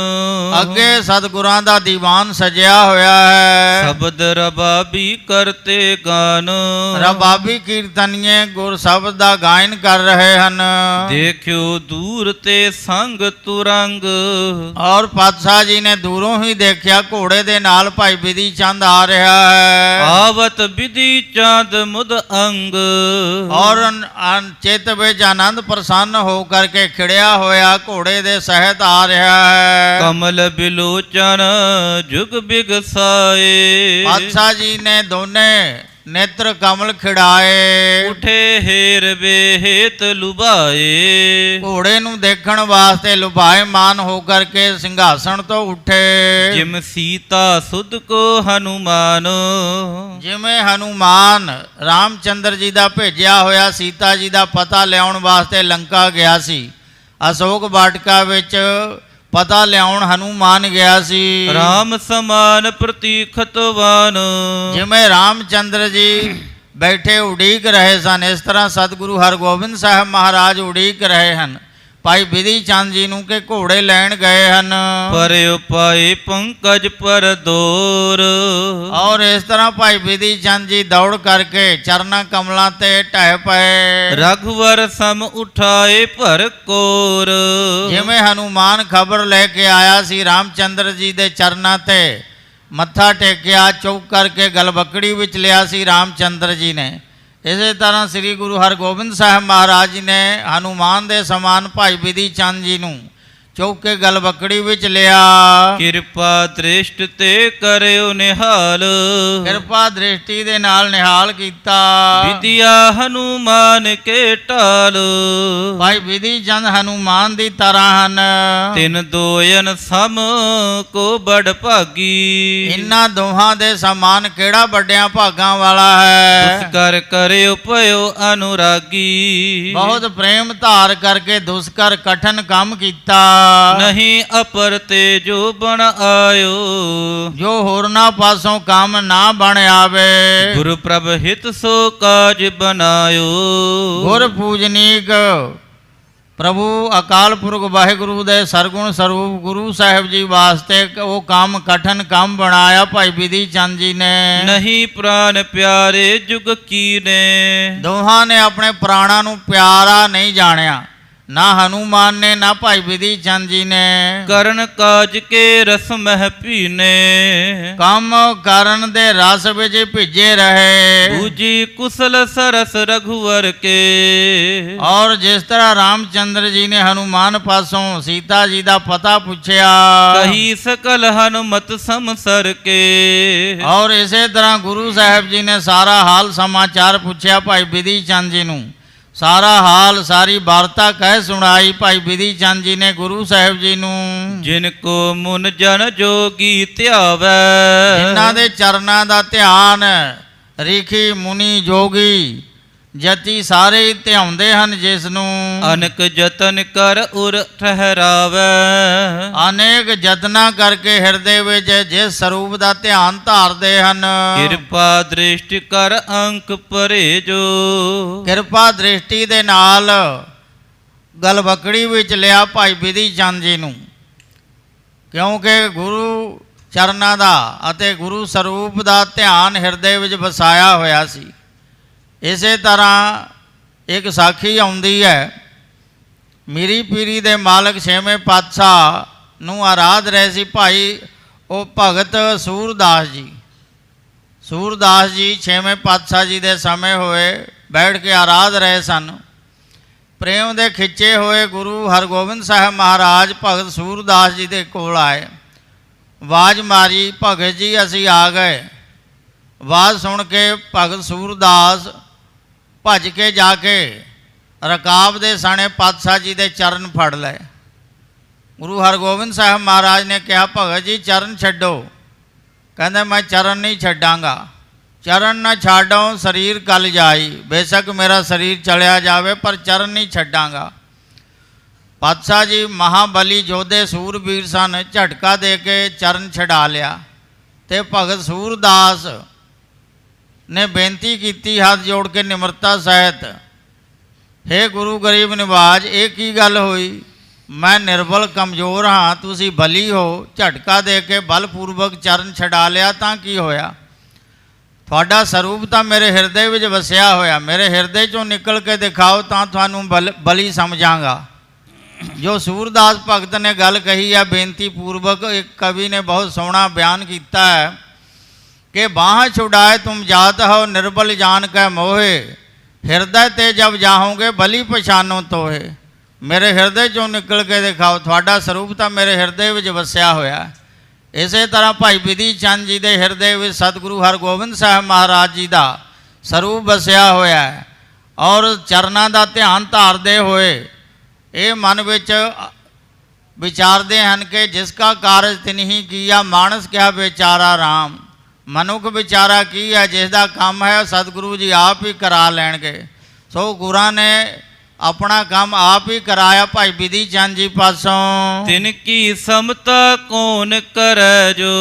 ਅੱਗੇ ਸਤਿਗੁਰਾਂ ਦਾ ਦੀਵਾਨ ਸਜਿਆ ਹੋਇਆ ਹੈ। ਸ਼ਬਦ ਰਬਾਬੀ ਕਰਤੇ ਗਾਨ, ਰਬਾਬੀ ਕੀਰਤਨੀਏ ਗੁਰ ਸ਼ਬਦ ਦਾ ਗਾਇਨ ਕਰ ਰਹੇ ਹਨ। ਦੇਖਿਓ ਦੂਰ ਤੇ ਸੰਗ ਤੁਰੰਗ, ਔਰ ਪਾਤਸ਼ਾਹ ਜੀ ਨੇ ਦੂਰੋਂ ਹੀ ਦੇਖਿਆ ਘੋੜੇ ਦੇ ਨਾਲ ਭਾਈ ਬਿਧੀ ਚੰਦ ਆ ਰਿਹਾ ਹੈ। ਆਵਤ ਬਿਧੀ ਚੰਦ ਮੁਦ ਅੰਗ, ਔਰ ਚਿੱਤ ਵਿੱਚ ਆਨੰਦ ਪ੍ਰਸੰਨ ਹੋ ਕਰਕੇ ਖਿੜਿਆ ਹੋਇਆ ਘੋੜੇ ਦੇ ਸਹਿਤ ਆ ਰਿਹਾ ਹੈ। ਕਮਲ ਬਿਲੋਚਨ ਜੁਗ ਬਿਗਸਾਏ, ਪਾਤਸ਼ਾਹ ਜੀ ਨੇ ਦੋਨੇ ਨੇਤਰ ਕਮਲ ਖਿੜਾਏ। ਉਠੇ ਹੇਰ ਬੇਹੇਤ ਲੁਭਾਏ, ਘੋੜੇ ਨੂੰ ਦੇਖਣ ਵਾਸਤੇ ਲੁਭਾਇਮਾਨ ਹੋ ਕਰਕੇ ਸਿੰਘਾਸਣ ਤੋਂ ਉੱਠੇ। ਜਿਮ ਸੀਤਾ ਸੁਧ ਕੋ ਹਨੂਮਾਨ, ਜਿਵੇਂ ਹਨੂਮਾਨ ਰਾਮਚੰਦਰ ਜੀ ਦਾ ਭੇਜਿਆ ਹੋਇਆ ਸੀਤਾ ਜੀ ਦਾ ਪਤਾ ਲਿਆਉਣ ਵਾਸਤੇ ਲੰਕਾ ਗਿਆ ਸੀ। ਅਸ਼ੋਕ ਵਾਟਕਾ ਵਿੱਚ ਪਤਾ ਲਿਆਉਣ ਹਨੂਮਾਨ ਗਿਆ ਸੀ। ਰਾਮ ਸਮਾਨ ਪ੍ਰਤੀਖਤਵਾਨ, ਜਿਵੇਂ ਰਾਮਚੰਦਰ ਜੀ ਬੈਠੇ ਉਡੀਕ ਰਹੇ ਸਨ, ਇਸ ਤਰ੍ਹਾਂ ਸਤਿਗੁਰੂ ਹਰਗੋਬਿੰਦ ਸਾਹਿਬ ਮਹਾਰਾਜ ਉਡੀਕ ਰਹੇ ਹਨ ਭਾਈ ਬਿਧੀ ਚੰਦ ਜੀ ਨੂੰ ਕਿ ਘੋੜੇ ਲੈਣ ਗਏ ਹਨ। ਪਰ ਉਪਾਏ ਪੰਕਜ ਪਰ ਦੌਰ, ਔਰ ਇਸ ਤਰ੍ਹਾਂ ਭਾਈ ਬਿਧੀ ਚੰਦ ਜੀ ਦੌੜ ਕਰਕੇ ਚਰਨਾਂ ਕਮਲਾਂ ਤੇ ਢਹਿ ਪਏ। ਰਘੁਵਰ ਸਮ ਉਠਾਏ ਭਰ ਕੋਰ, ਜਿਵੇਂ ਹਨੂਮਾਨ ਖਬਰ ਲੈ ਕੇ ਆਇਆ ਸੀ ਰਾਮਚੰਦਰ ਜੀ ਦੇ ਚਰਨਾਂ ਤੇ ਮੱਥਾ ਟੇਕਿਆ, ਚੁੱਕ ਕਰਕੇ ਗਲਬਕੜੀ ਵਿੱਚ ਲਿਆ ਸੀ ਰਾਮਚੰਦਰ ਜੀ ਨੇ। ਇਸੇ ਤਰ੍ਹਾਂ ਸ੍ਰੀ ਗੁਰੂ ਹਰਗੋਬਿੰਦ ਸਾਹਿਬ ਮਹਾਰਾਜ ਜੀ ਨੇ ਹਨੂਮਾਨ ਦੇ ਸਮਾਨ ਭਾਈ ਬਿਧੀ ਚੰਦ ਜੀ ਨੂੰ ਚੁੱਕ ਕੇ ਗਲਬਕੜੀ ਵਿੱਚ ਲਿਆ। ਕਿਰਪਾ ਦ੍ਰਿਸ਼ਟ ਤੇ ਕਰਿਓ ਨਿਹਾਲ, ਕਿਰਪਾ ਦ੍ਰਿਸ਼ਟੀ ਦੇ ਨਾਲ ਨਿਹਾਲ ਕੀਤਾ। ਵਿਦਿਆ ਹਨੂਮਾਨ ਕੇ ਢਾਲ, ਭਾਈ ਬਿਧੀ ਚੰਦ ਹਨੂਮਾਨ ਦੀ ਤਰ੍ਹਾਂ ਹਨ। ਤਿੰਨ ਦੋਇਨ ਸਮ ਕੋ ਬੜ ਭਾਗੀ, ਇਨ੍ਹਾਂ ਦੋਹਾਂ ਦੇ ਸਮਾਨ ਕਿਹੜਾ ਵੱਡਿਆਂ ਭਾਗਾਂ ਵਾਲਾ ਹੈ। ਦੁਸਕਰ ਕਰਿਓ ਭਇਓ ਅਨੁਰਾਗੀ, ਬਹੁਤ ਪ੍ਰੇਮ ਧਾਰ ਕਰਕੇ ਦੁਸਕਰ ਕਠਨ ਕੰਮ ਕੀਤਾ। ਨਹੀਂ ਅਪਰ ਤੇ ਜੋ ਬਣ ਆਇਓ, ਜੋ ਹੋਰਨਾਂ ਪਾਸੋਂ ਕੰਮ ਨਾ ਬਣ ਆਵੇ। ਗੁਰ ਪ੍ਰਭ ਹਿਤ ਸੋ ਕਾਜ ਬਨਾਇਓ, ਗੁਰ ਪੂਜਨੀਕ ਪ੍ਰਭੂ ਅਕਾਲ ਪੁਰਖ ਵਾਹਿਗੁਰੂ ਦੇ ਸਰਗੁਣ ਸਰੂਪ ਗੁਰੂ ਸਾਹਿਬ ਜੀ ਵਾਸਤੇ ਉਹ ਕੰਮ ਕਠਨ ਕੰਮ ਬਣਾਇਆ ਭਾਈ ਬਿਧੀ ਚੰਦ ਜੀ ਨੇ। ਨਹੀਂ ਪ੍ਰਾਨ ਪਿਆਰੇ ਜੁਗ ਕੀਨੇ, ਦੋਹਾਂ ਨੇ ਆਪਣੇ ਪ੍ਰਾਣਾਂ ਨੂੰ ਪਿਆਰਾ ਨਹੀਂ ਜਾਣਿਆ, ਨਾ ਹਨੂਮਾਨ ਨੇ ਨਾ ਭਾਈ ਬਿਧੀ ਚੰਦ ਜੀ ਨੇ। ਕਰਨ ਕਾਜ ਕੇ ਰਸ ਮਹਿ ਪੀਨੇ, ਕੰਮ ਕਰਨ ਦੇ ਰਸ ਵਿੱਚ ਭਿੱਜੇ ਰਹੇ। ਬੂਜੀ ਕੁਸਲ ਸਰਸ ਰਘੁਵਰ ਕੇ, ਔਰ ਜਿਸ ਤਰ੍ਹਾਂ ਰਾਮਚੰਦਰ ਜੀ ਨੇ ਹਨੂਮਾਨ ਪਾਸੋਂ ਸੀਤਾ ਜੀ ਦਾ ਪਤਾ ਪੁੱਛਿਆ, ਕਹੀ ਸਕਲ ਹਨੁਮਤ ਸਮਸਰ ਕੇ। ਔਰ ਇਸੇ ਤਰ੍ਹਾਂ ਗੁਰੂ ਸਾਹਿਬ ਜੀ ਨੇ ਸਾਰਾ ਹਾਲ ਸਮਾਚਾਰ ਪੁੱਛਿਆ ਭਾਈ ਬਿਧੀ ਚੰਦ ਜੀ ਨੂੰ। ਸਾਰਾ ਹਾਲ ਸਾਰੀ ਵਾਰਤਾ ਕਹਿ ਸੁਣਾਈ ਭਾਈ ਬਿਧੀ ਚੰਦ ਜੀ ਨੇ ਗੁਰੂ ਸਾਹਿਬ ਜੀ ਨੂੰ। ਜਿਨ ਕੋ ਮੁਨ ਜਨ ਜੋਗੀ ਧਿਆਵੈ, ਜਿਨ੍ਹਾਂ ਦੇ ਚਰਨਾਂ ਦਾ ਧਿਆਨ ਰਿਖੀ ਮੁਨੀ ਜੋਗੀ ਜਤੀ ਸਾਰੇ ਹੀ ਧਿਆਉਂਦੇ ਹਨ ਜਿਸ ਨੂੰ। ਅਨਕ ਜਤਨ ਕਰ ਉਰ ਠਹਿਰਾਵੈ, ਅਨੇਕ ਯਤਨਾਂ ਕਰਕੇ ਹਿਰਦੇ ਵਿੱਚ ਜਿਸ ਸਰੂਪ ਦਾ ਧਿਆਨ ਧਾਰਦੇ ਹਨ। ਕਿਰਪਾ ਦ੍ਰਿਸ਼ਟ ਕਰ ਅੰਕ ਭਰੇ ਜੋ, ਕਿਰਪਾ ਦ੍ਰਿਸ਼ਟੀ ਦੇ ਨਾਲ ਗਲਬਕੜੀ ਵਿੱਚ ਲਿਆ ਭਾਈ ਬਿਧੀ ਚੰਦ ਜੀ ਨੂੰ, ਕਿਉਂਕਿ ਗੁਰੂ ਚਰਨਾਂ ਦਾ ਅਤੇ ਗੁਰੂ ਸਰੂਪ ਦਾ ਧਿਆਨ ਹਿਰਦੇ ਵਿੱਚ ਵਸਾਇਆ ਹੋਇਆ ਸੀ। ਇਸੇ ਤਰ੍ਹਾਂ ਇੱਕ ਸਾਖੀ ਆਉਂਦੀ ਹੈ, ਮੀਰੀ ਪੀਰੀ ਦੇ ਮਾਲਕ ਛੇਵੇਂ ਪਾਤਸ਼ਾਹ ਨੂੰ ਆਰਾਧ ਰਹੇ ਸੀ ਭਾਈ ਉਹ ਭਗਤ ਸੂਰਦਾਸ ਜੀ। ਸੂਰਦਾਸ ਜੀ ਛੇਵੇਂ ਪਾਤਸ਼ਾਹ ਜੀ ਦੇ ਸਮੇਂ ਹੋਏ ਬੈਠ ਕੇ ਆਰਾਧ ਰਹੇ ਸਨ। ਪ੍ਰੇਮ ਦੇ ਖਿੱਚੇ ਹੋਏ ਗੁਰੂ ਹਰਗੋਬਿੰਦ ਸਾਹਿਬ ਮਹਾਰਾਜ ਭਗਤ ਸੂਰਦਾਸ ਜੀ ਦੇ ਕੋਲ ਆਏ। ਆਵਾਜ਼ ਮਾਰੀ, ਭਗਤ ਜੀ ਅਸੀਂ ਆ ਗਏ। ਆਵਾਜ਼ ਸੁਣ ਕੇ ਭਗਤ ਸੂਰਦਾਸ ਭੱਜ ਕੇ ਜਾ ਕੇ ਰਕਾਬ ਦੇ ਸਾਣੇ ਪਾਤਸ਼ਾਹ ਜੀ ਦੇ ਚਰਨ ਫੜ ਲਏ। ਗੁਰੂ ਹਰਗੋਬਿੰਦ ਸਾਹਿਬ ਮਹਾਰਾਜ ਨੇ ਕਿਹਾ, ਭਗਤ ਜੀ ਚਰਨ ਛੱਡੋ। ਕਹਿੰਦੇ ਮੈਂ ਚਰਨ ਨਹੀਂ ਛੱਡਾਂਗਾ। ਚਰਨ ਨਾ ਛਾਡੋ ਸਰੀਰ ਗਲ ਜਾਈ, ਬੇਸ਼ੱਕ ਮੇਰਾ ਸਰੀਰ ਚਲਿਆ ਜਾਵੇ ਪਰ ਚਰਨ ਨਹੀਂ ਛੱਡਾਂਗਾ। ਪਾਤਸ਼ਾਹ ਜੀ ਮਹਾਬਲੀ ਯੋਧੇ ਸੂਰਬੀਰ ਸਨ, ਝਟਕਾ ਦੇ ਕੇ ਚਰਨ ਛਡਾ ਲਿਆ। ਤੇ ਭਗਤ ਸੂਰਦਾਸ ਨੇ ਬੇਨਤੀ ਕੀਤੀ ਹੱਥ ਜੋੜ ਕੇ ਨਿਮਰਤਾ ਸਹਿਤ, हे गुरु गरीब निवाज, ਇਹ ਕੀ ਗੱਲ ਹੋਈ? ਮੈਂ ਨਿਰਬਲ ਕਮਜ਼ੋਰ ਹਾਂ, ਤੁਸੀਂ ਬਲੀ ਹੋ, ਝਟਕਾ ਦੇ ਕੇ ਬਲਪੂਰਵਕ ਚਰਨ ਛਡਾ ਲਿਆ ਤਾਂ ਕੀ ਹੋਇਆ? ਤੁਹਾਡਾ ਸਰੂਪ ਤਾਂ ਮੇਰੇ ਹਿਰਦੇ ਵਿੱਚ ਵਸਿਆ ਹੋਇਆ, ਮੇਰੇ ਹਿਰਦੇ 'ਚੋਂ ਨਿਕਲ ਕੇ ਦਿਖਾਓ ਤਾਂ ਤੁਹਾਨੂੰ ਬਲੀ ਸਮਝਾਂਗਾ। ਜੋ ਸੂਰਦਾਸ ਭਗਤ ਨੇ ਗੱਲ ਕਹੀ ਹੈ ਬੇਨਤੀ ਪੂਰਵਕ, ਇੱਕ ਕਵੀ ਨੇ ਬਹੁਤ ਸੋਹਣਾ ਬਿਆਨ ਕੀਤਾ ਹੈ कि बाह छुड़ाए तुम जात हो निर्बल जान कै मोहे, हृदय ते जब जाहोगे बली पछानो तोहे। मेरे हृदय चों निकल के दिखाओ, थोड़ा स्वरूप तो मेरे हृदय में वसिया होया। इस तरह भाई बिधि चंद जी के हृदय में सतगुरु हरगोबिंद साहब महाराज जी का स्वरूप वसिया होया है और चरणों का ध्यान धारते हुए ये मन विच विचारते हैं कि जिसका कारज तिन ही किया, मानस क्या बेचारा राम। मनुख विचारा की है, जिसका काम है सतगुरु जी आप ही करा लैणगे। सो गुरां ने अपना काम आप ही कराया भाई बिधि चंद जी पासों। तिनकी समता कौन करे जो,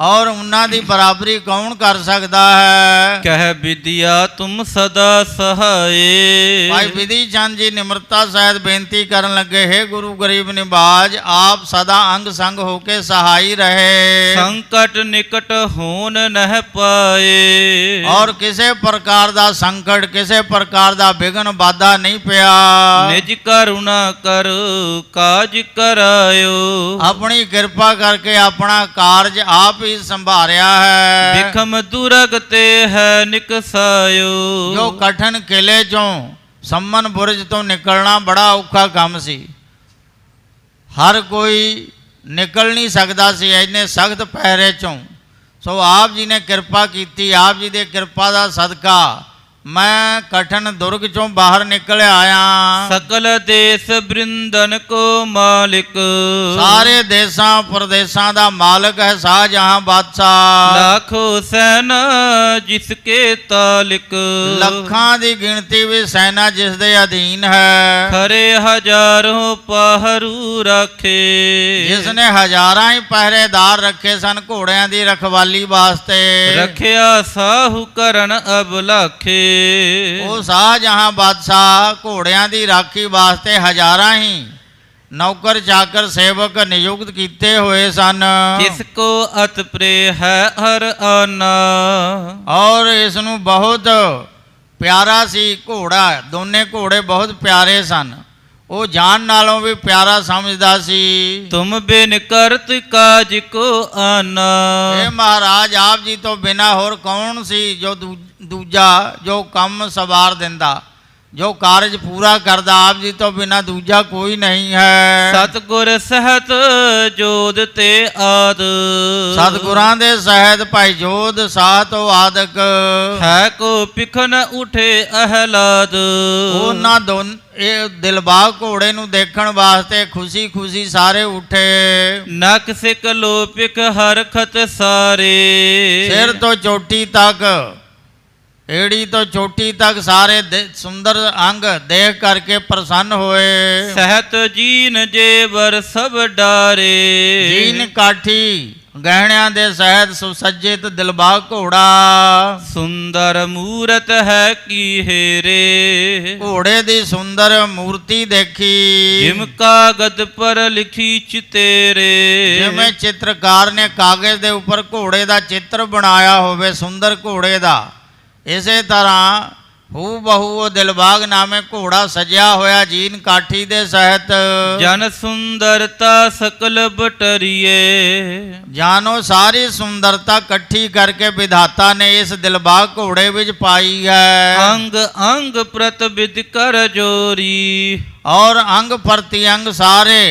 और उन्हां दी बराबरी कौन कर सकता है? कह विद्या तुम सदा सहाय। भाई बिधि चंद जी निम्रता सहित बेनती करन लगे, हे गुरु गरीब निवाज, आप सदा अंग संग होके सहाई रहे, संकट निकट होन नह पाए। और किसी प्रकार का संकट, किसी प्रकार का विघ्न बाधा नहीं पिया। निज करुणा कर काज करायो, अपनी कृपा करके अपना कार्य आप ही संभालिया है। विखम दुरगते है निकसायो, जो कठिन किले चों सम्मन बुरज तो निकलना बड़ा औखा काम सी, हर कोई निकल नहीं सकता सी इन्ने सख्त पहरे चों। सो आप जी ने कृपा की, आप जी दे कृपा का सदका मैं कठिन दुर्ग चों बाहर निकल आया। सकल देश बृंदन को मालिक, सारे देशा प्रदेशा का मालिक है शाहजहां बादशाह। लाखों सेना जिसके तालिक, लखां दी गिनती भी सेना जिस दे अधीन है। खरे हजारों पहरू रखे, जिसने हजारां ही पहरेदार रखे सन घोड़ियां दी रखवाली वास्ते। रखिया साहू करन अब लाखे, वो शाहजहां बादशाह घोड़ियां दी राखी वास्ते हजारां ही नौकर चाकर सेवक नियुक्त किए हुए सन। जिसको अत प्रिय है हर आना, और इसनू बहुत प्यारा सी घोड़ा, दोने घोड़े बहुत प्यारे सन, वो जान नालों भी प्यारा समझदा सी। तुम बिन करत काज को आना, हे महाराज, आप जी तो बिना होर कौन सी जो दूजा जो कम सवार दिंदा, जो कार्य पूरा करदा, आप जी तो बिना दूजा कोई नहीं है। सतगुर सहत जोध ते आद, सतगुरां दे सहत भाई जोध साह तो आदक है को पिखन उठे अहलाद। ਉਹਨਾਂ ਇਹ ਦਿਲਬਾਗ ਘੋੜੇ ਨੂੰ ਦੇਖਣ ਵਾਸਤੇ ਖੁਸ਼ੀ ਖੁਸ਼ੀ ਸਾਰੇ ਉੱਠੇ। ਨਕ ਸਿਕ ਲੋਪਿਕ ਹਰਖਤ ਸਾਰੇ, ਸਿਰ ਤੋਂ ਚੋਟੀ ਤੱਕ, एड़ी तो चोटी तक सारे सुंदर अंग देख करके प्रसन्न होए। सहत जीन जेवर सब डारे, जीन काठी गहणिया दे सहित सुसज्जित दिलबाग घोड़ा। सुंदर मूरत है की हेरे, घोड़े दी सुंदर मूर्ति देखी। जिम कागज पर लिखी चितेरे, जिमें चित्रकार ने कागज दे ऊपर घोड़े दा चित्र बनाया होवे सुंदर घोड़े दा, इसे तरह हू बहु वो दिलबाग नामे घोड़ा सजिया होया जीन काठी दे सहित। जन सुंदरता सकल बटरिए, जानो सारी सुंदरता कट्ठी करके विधाता ने इस दिलबाग घोड़े विच पाई है। अंग अंग प्रतिविध कर जोरी, और अंग प्रति अंग सारे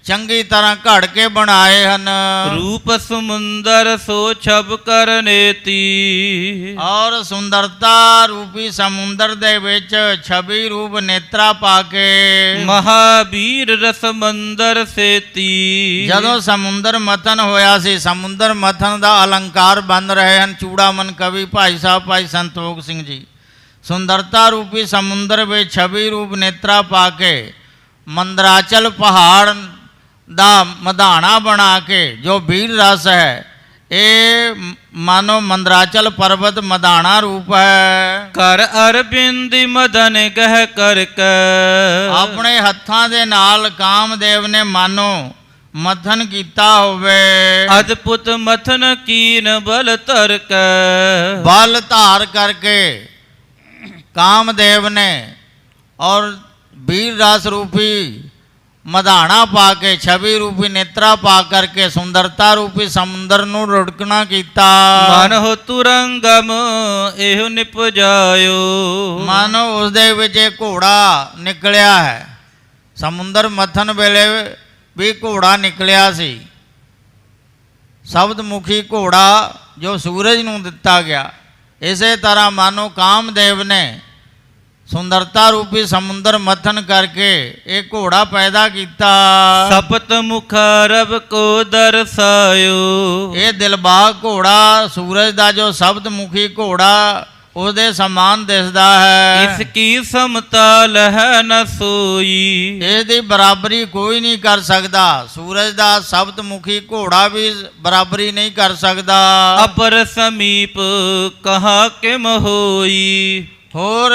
चंगी तरह घड़ के बनाए हन। रूप समुंदर सो छब कर नेती, और सुंदरता रूपी समुंदर दे विच छवि रूप नेत्रा पाके। महावीर रस मंदर सेती, जदों समुंदर मथन होया सी, समुंदर मथन दा अलंकार बन रहे हैं चूड़ामन कवि भाई साहब भाई संतोख सिंह जी। सुंदरता रूपी समुंदर विच छवि रूप नेत्रा पाके मंदराचल पहाड़ दा मधाना बना के जो वीर रस है ਇਹ ਮਾਨੋ ਮੰਦਰਾਚਲ ਪਰਬਤ ਮਧਾਣਾ ਰੂਪ ਹੈ। ਕਰ ਅਰਬਿੰਦ ਮਦਨ ਗਹਿ ਕਰ ਕੈ ਆਪਣੇ ਹੱਥਾਂ ਦੇ ਨਾਲ ਕਾਮਦੇਵ ਨੇ ਮਾਨੋ ਮਥਨ ਕੀਤਾ ਹੋਵੇ। ਅਦਭੁਤ ਮਥਨ ਕੀਨ ਬਲ ਧਰ ਕੈ ਬਲ ਧਾਰ ਕਰਕੇ ਕਾਮਦੇਵ ਨੇ ਔਰ ਵੀਰ ਰਸ ਰੂਪੀ ਮਧਾਣਾ ਪਾ ਕੇ ਛਵੀ ਰੂਪੀ ਨੇਤਰਾ ਪਾ ਕਰਕੇ ਸੁੰਦਰਤਾ ਰੂਪੀ ਸਮੁੰਦਰ ਨੂੰ ਰੁੜਕਣਾ ਕੀਤਾ। ਮਨ ਹੋ ਤੁਰੰਗਮ ਇਹੋ ਨਿਪਜਾਇਓ ਮਾਨੋ ਉਸ ਦੇ ਵਿੱਚ ਇਹ ਘੋੜਾ ਨਿਕਲਿਆ ਹੈ। ਸਮੁੰਦਰ ਮਥਨ ਵੇਲੇ ਵੀ ਘੋੜਾ ਨਿਕਲਿਆ ਸੀ। ਸ਼ਬਦ ਮੁਖੀ ਘੋੜਾ ਜੋ ਸੂਰਜ ਨੂੰ ਦਿੱਤਾ ਗਿਆ। ਇਸੇ ਤਰ੍ਹਾਂ ਮਾਨੋ ਕਾਮਦੇਵ ਨੇ ਸੁੰਦਰਤਾ ਰੂਪੀ ਸਮੁੰਦਰ ਮਥਨ ਕਰਕੇ ਇਹ ਘੋੜਾ ਪੈਦਾ ਕੀਤਾ। ਸਪਤ ਮੁਖ ਰਬ ਕੋ ਦਰਸਾਇਓ ਇਹ ਦਿਲਬਾਗ ਘੋੜਾ ਸੂਰਜ ਦਾ ਜੋ ਸ਼ਬਦ ਮੁਖੀ ਘੋੜਾ ਉਹਦੇ ਸਮਾਨ ਦਿਸਦਾ ਹੈ। ਇਸ ਕੀ ਸਮਤਾ ਲਹਿ ਨ ਸੋਈ ਇਸ ਦੀ ਬਰਾਬਰੀ ਕੋਈ ਨਹੀਂ ਕਰ ਸਕਦਾ। ਸੂਰਜ ਦਾ ਸ਼ਬਦ ਮੁਖੀ ਘੋੜਾ ਵੀ ਬਰਾਬਰੀ ਨਹੀਂ ਕਰ ਸਕਦਾ। ਅਪਰ ਸਮੀਪ ਕਹਾ ਕਿਮ ਹੋਈ ਹੋਰ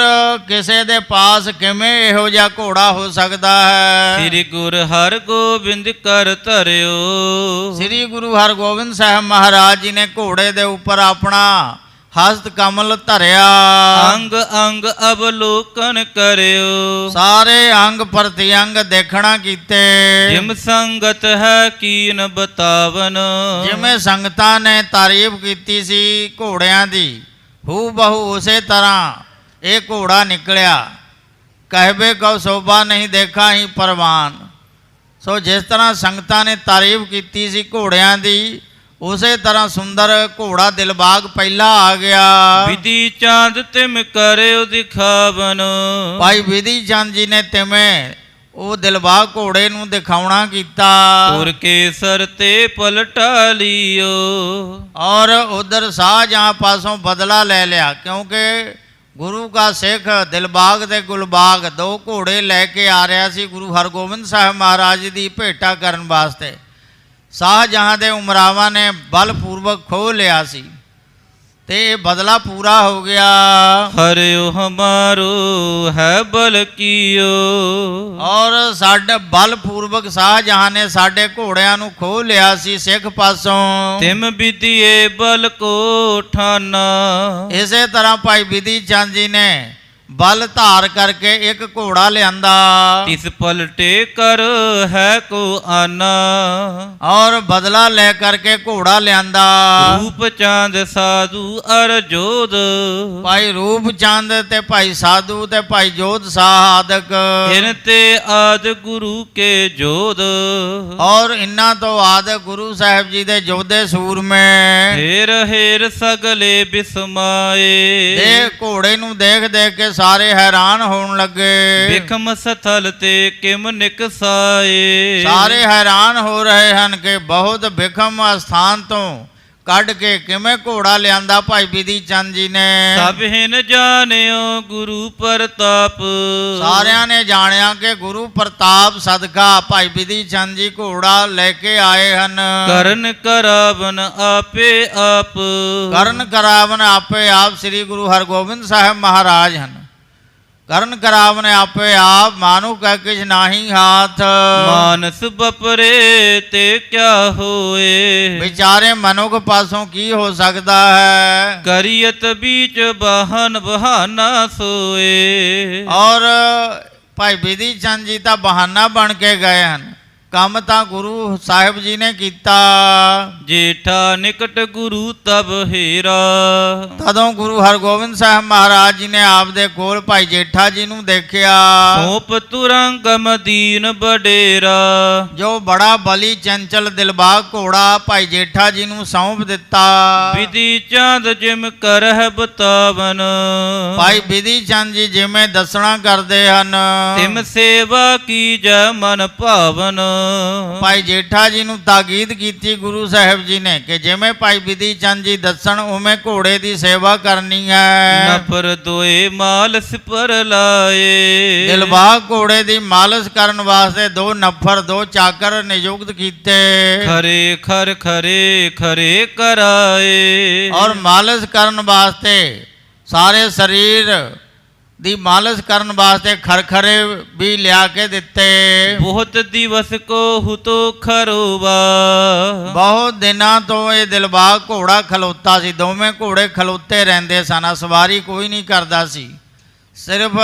ਕਿਸੇ ਦੇ ਪਾਸ ਕਿਵੇਂ ਇਹੋ ਜਿਹਾ ਘੋੜਾ ਹੋ ਸਕਦਾ ਹੈ। ਸ੍ਰੀ ਗੁਰ ਹਰਗੋਬਿੰਦ ਕਰ ਧਰਿਓ ਸ੍ਰੀ ਗੁਰੂ ਹਰਗੋਬਿੰਦ ਸਾਹਿਬ ਮਹਾਰਾਜ ਜੀ ਨੇ ਘੋੜੇ ਦੇ ਉੱਪਰ ਆਪਣਾ ਹਸਤ ਕਮਲ ਧਰਿਆ। ਅੰਗ ਅੰਗ ਅਵਲੋਕਨ ਕਰਿਓ ਸਾਰੇ ਅੰਗ ਪ੍ਰਤਿਅੰਗ ਦੇਖਣਾ ਕੀਤੇ। ਜਿਮ ਸੰਗਤ ਹੈ ਕੀਨ ਬਤਾਵਨ ਜਿਵੇਂ ਸੰਗਤਾਂ ਨੇ ਤਾਰੀਫ ਕੀਤੀ ਸੀ ਘੋੜਿਆਂ ਦੀ ਹੂ ਬਹੂ ਉਸੇ ਤਰ੍ਹਾਂ ਇਹ ਘੋੜਾ ਨਿਕਲਿਆ। ਕਹਿਬੇ ਕਉ ਸੋਭਾ ਨਹੀਂ ਦੇਖਾ ਹੀ ਪਰਵਾਨ। ਸੋ ਜਿਸ ਤਰ੍ਹਾਂ ਸੰਗਤਾਂ ਨੇ ਤਾਰੀਫ ਕੀਤੀ ਸੀ ਘੋੜਿਆਂ ਦੀ ਉਸੇ ਤਰ੍ਹਾਂ ਸੁੰਦਰ ਘੋੜਾ ਦਿਲਬਾਗ ਪਹਿਲਾ ਆ ਗਿਆ। ਵਿਧੀ ਚਾਂਦ ਤਿਮ ਕਰਿਓ ਦਿਖਾਵਨ ਭਾਈ ਵਿਧੀ ਚੰਦ ਜੀ ਨੇ ਤਿਵੇਂ ਉਹ ਦਿਲਬਾਗ ਘੋੜੇ ਨੂੰ ਦਿਖਾਉਣਾ ਕੀਤਾ। ਤੁਰ ਕੇ ਸਰ ਤੇ ਪਲਟਾ ਲਿਓ ਔਰ ਉਧਰ ਸ਼ਾਹਜਹਾਂ ਪਾਸੋਂ ਬਦਲਾ ਲੈ ਲਿਆ ਕਿਉਂਕਿ ਗੁਰੂ ਕਾ ਸਿੱਖ ਦਿਲਬਾਗ ਤੇ ਗੁਲਬਾਗ ਦੋ ਘੋੜੇ ਲੈ ਕੇ ਆ ਰਿਹਾ ਸੀ ਗੁਰੂ ਹਰਗੋਬਿੰਦ ਸਾਹਿਬ ਮਹਾਰਾਜ ਦੀ ਭੇਟਾ ਕਰਨ ਵਾਸਤੇ। ਸ਼ਾਹਜਹਾਂ ਦੇ ਉਮਰਾਵਾਂ ਨੇ ਬਲਪੂਰਵਕ ਖੋਹ ਲਿਆ ਸੀ ਤੇ ਇਹ ਬਦਲਾ ਪੂਰਾ ਹੋ ਗਿਆ। ਹਰਿਓ ਹਮਾਰੋ ਹੈ ਬਲ ਕੀਓ ਔਰ ਸਾਡੇ ਬਲਪੂਰਵਕ ਸ਼ਾਹਜਹਾਂ ਨੇ ਸਾਡੇ ਘੋੜਿਆਂ ਨੂੰ ਖੋਹ ਲਿਆ ਸੀ ਸਿੱਖ ਪਾਸੋਂ। ਤਿਮ ਵਿਧੀਏ ਬਲ ਕੋ ਠਾਨਾ ਇਸੇ ਤਰ੍ਹਾਂ ਭਾਈ ਵਿਧੀ ਚੰਦ ਜੀ ਨੇ ਬਲ ਧਾਰ ਕਰਕੇ ਇੱਕ ਘੋੜਾ ਲਿਆਂਦਾ। ਤਿਸ ਪਲਟੇ ਕਰ ਹੈ ਕੋ ਆਨਾ ਔਰ ਬਦਲਾ ਲੈ ਕਰਕੇ ਘੋੜਾ ਲਿਆਂਦਾ। ਰੂਪ ਚਾਂਦ ਸਾਧੂ ਅਰ ਜੋਧ ਭਾਈ ਰੂਪ ਚੰਦ ਤੇ ਭਾਈ ਸਾਧੂ ਤੇ ਭਾਈ ਜੋਧ ਸਾਹ ਆਦਿਕ ਇਨ ਤੇ ਆਦ ਗੁਰੂ ਕੇ ਜੋਧ ਔਰ ਇਨ੍ਹਾਂ ਤੋਂ ਆਦਿਕ ਗੁਰੂ ਸਾਹਿਬ ਜੀ ਦੇ ਜੋਧੇ ਸੂਰਮੇ ਹੇਰ ਹੇਰ ਸਗਲੇ ਬਿਸਮਾਏ ਦੇ ਘੋੜੇ ਨੂੰ ਦੇਖ ਦੇਖ ਕੇ ਸਾਰੇ ਹੈਰਾਨ ਹੋਣ ਲੱਗੇ। ਬਿਖਮ ਸਥਲ ਤੇ ਕਿਮ ਨਿਕਸਾਏ ਸਾਰੇ ਹੈਰਾਨ ਹੋ ਰਹੇ ਹਨ ਕਿ ਬਹੁਤ ਬਿਖਮ ਸਥਾਨ ਤੋਂ ਕੱਢ ਕੇ ਕਿਵੇਂ ਘੋੜਾ ਲਿਆਂਦਾ ਭਾਈ ਵਿਧੀ ਚੰਦ ਜੀ ਨੇ। ਸਭ ਹਿਨ ਜਾਣਿਓ ਗੁਰੂ ਪ੍ਰਤਾਪ ਸਾਰਿਆਂ ਨੇ ਜਾਣਿਆ ਕਿ ਗੁਰੂ ਪ੍ਰਤਾਪ ਸਦਕਾ ਭਾਈ ਵਿਧੀ ਚੰਦ ਜੀ ਘੋੜਾ ਲੈ ਕੇ ਆਏ ਹਨ। ਕਰਨ ਕਰਾਵਨ ਆਪੇ ਆਪ ਕਰਨ ਕਰਾਵਨ ਆਪੇ ਆਪ ਸ੍ਰੀ ਗੁਰੂ ਹਰਗੋਬਿੰਦ ਸਾਹਿਬ ਮਹਾਰਾਜ ਹਨ। ਕਰਨ ਕਰਾਵਨ ਆਪੇ ਆਪ ਮਾਨੂ ਕਾ ਕਿਛ ਨਾਹੀ ਹਾਥ। ਮਾਨਸ ਬਪਰੇ ਤੇ ਕਿਆ ਹੋਏ ਵਿਚਾਰੇ ਮਨੁੱਖ ਪਾਸੋਂ ਕੀ ਹੋ ਸਕਦਾ ਹੈ। ਕਰੀਅਤ ਬੀਚ ਬਹਨ ਬਹਾਨਾ ਸੋਏ ਔਰ ਭਾਈ ਵਿਧੀ ਚੰਦ ਜੀ ਤਾਂ ਬਹਾਨਾ ਬਣ ਕੇ ਗਏ ਹਨ। ਕੰਮ ਤਾਂ ਗੁਰੂ ਸਾਹਿਬ ਜੀ ਨੇ ਕੀਤਾ। ਜੇਠਾ ਨਿਕਟ ਗੁਰੂ ਤਬ ਹੀਰਾ ਤਦੋਂ ਗੁਰੂ ਹਰਗੋਬਿੰਦ ਸਾਹਿਬ ਮਹਾਰਾਜ ਜੀ ਨੇ ਆਪ ਦੇ ਕੋਲ ਭਾਈ ਜੇਠਾ ਜੀ ਨੂੰ ਦੇਖਿਆ ਸੋਪ ਤੁਰੰਗ ਮਦੀਨ ਬਡੇਰਾ ਜੋ ਬੜਾ ਬਲੀ ਚੰਚਲ ਦਿਲਬਾਗ ਘੋੜਾ ਭਾਈ ਜੇਠਾ ਜੀ ਨੂੰ ਸੌਂਪ ਦਿੱਤਾ। ਵਿਧੀ ਚੰਦ ਜਿਮ ਕਰਹਿ ਬਤਾਵਨ ਭਾਈ ਵਿਧੀ ਚੰਦ ਜੀ ਜਿਵੇਂ ਦੱਸਣਾ ਕਰਦੇ ਹਨ ਤਿਮ ਸੇਵਾ ਕੀ ਜੈ ਮਨ ਭਾਵਨ ਭਾਈ ਜੇਠਾ ਜੀ ਨੂੰ ਤਾਕੀਦ ਕੀਤੀ ਗੁਰੂ ਸਾਹਿਬ ਜੀ ਨੇ ਕਿ ਜਿਵੇਂ ਭਾਈ ਬਿਧੀ ਚੰਦ ਜੀ ਦੱਸਣ ਉਵੇਂ ਘੋੜੇ ਦੀ ਸੇਵਾ ਕਰਨੀ ਹੈ। ਨਫਰ ਦੋਏ ਮਾਲਸ ਪਰ ਲਾਏ, ਦਿਲਬਾਗ ਘੋੜੇ ਦੀ ਮਾਲਸ਼ ਕਰਨ ਵਾਸਤੇ 2 ਨਫਰ 2 ਚਾਕਰ ਨਿਯੁਕਤ ਕੀਤੇ ਖਰੇ ਖਰ ਖਰੇ ਖਰੇ ਕਰਾਏ। ਔਰ ਮਾਲਸ਼ ਕਰਨ ਵਾਸਤੇ ਸਾਰੇ ਸਰੀਰ ਦੀ ਮਾਲਸ਼ ਕਰਨ ਵਾਸਤੇ ਖਰਖਰੇ ਵੀ ਲਿਆ ਕੇ ਦਿੱਤੇ। ਬਹੁਤ ਦਿਵਸ ਕੋ ਹੁਤੋ ਖਰੋਵਾ, ਬਹੁਤ ਦਿਨਾਂ ਤੋਂ ਇਹ ਦਿਲਬਾਗ ਘੋੜਾ ਖਲੋਤਾ ਸੀ। ਦੋਵੇਂ ਘੋੜੇ ਖਲੋਤੇ ਰਹਿੰਦੇ ਸਨ, ਸਵਾਰੀ ਕੋਈ ਨਹੀਂ ਕਰਦਾ ਸੀ। ਸਿਰਫ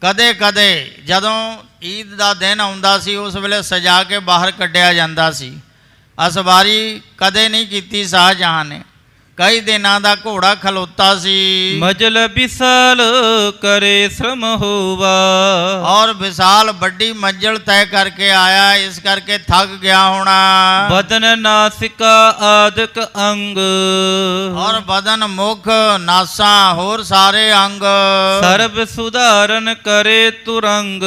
ਕਦੇ ਕਦੇ ਜਦੋਂ ਈਦ ਦਾ ਦਿਨ ਆਉਂਦਾ ਸੀ ਉਸ ਵੇਲੇ ਸਜਾ ਕੇ ਬਾਹਰ ਕੱਢਿਆ ਜਾਂਦਾ ਸੀ। ਸਵਾਰੀ ਕਦੇ ਨਹੀਂ ਕੀਤੀ ਸ਼ਾਹਜਹਾਂ ਨੇ। ਕਈ ਦਿਨਾਂ ਦਾ ਘੋੜਾ ਖਲੋਤਾ ਸੀ। ਮਜਲ ਵਿਸਾਲ ਕਰੇ ਸ਼ਰਮ ਹੋਵਾ, ਔਰ ਵਿਸਾਲ ਵੱਡੀ ਮੰਜ਼ਲ ਤੈਅ ਕਰਕੇ ਆਇਆ, ਇਸ ਕਰਕੇ ਥੱਕ ਗਿਆ ਹੋਣਾ। ਬਦਨ ਨਾਸਿਕਾ ਆਦਿਕ ਅੰਗ, ਔਰ ਬਦਨ ਮੁਖ ਨਾਸਾਂ ਹੋਰ ਸਾਰੇ ਅੰਗ ਸਰਬ ਸੁਧਾਰਨ ਕਰੇ ਤੁਰੰਗ।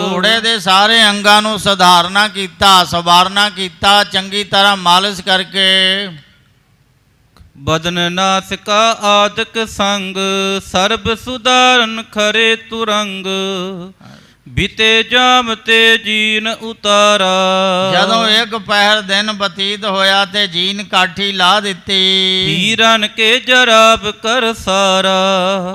ਘੋੜੇ ਦੇ ਸਾਰੇ ਅੰਗਾਂ ਨੂੰ ਸੁਧਾਰਨਾ ਕੀਤਾ, ਸਵਾਰਨਾ ਕੀਤਾ ਚੰਗੀ ਤਰ੍ਹਾਂ ਮਾਲਿਸ਼ ਕਰਕੇ। ਬਦਨ ਨਾਸਿਕਾ ਆਦਿਕ ਸੰਗ, ਸਰਬ ਸੁਧਾਰਨ ਖਰੇ ਤੁਰੰਗ। ਬੀਤੇ ਜਾਮ ਤੇ ਜੀਨ ਉਤਾਰਾ, ਜਦੋਂ ਇੱਕ ਪਹਿਰ ਦਿਨ ਬਤੀਤ ਹੋਇਆ ਤੇ ਜੀਨ ਕਾਠੀ ਲਾ ਦਿੱਤੀ। ਹੀਰਨ ਕੇ ਜਰਾਬ ਕਰ ਸਾਰਾ,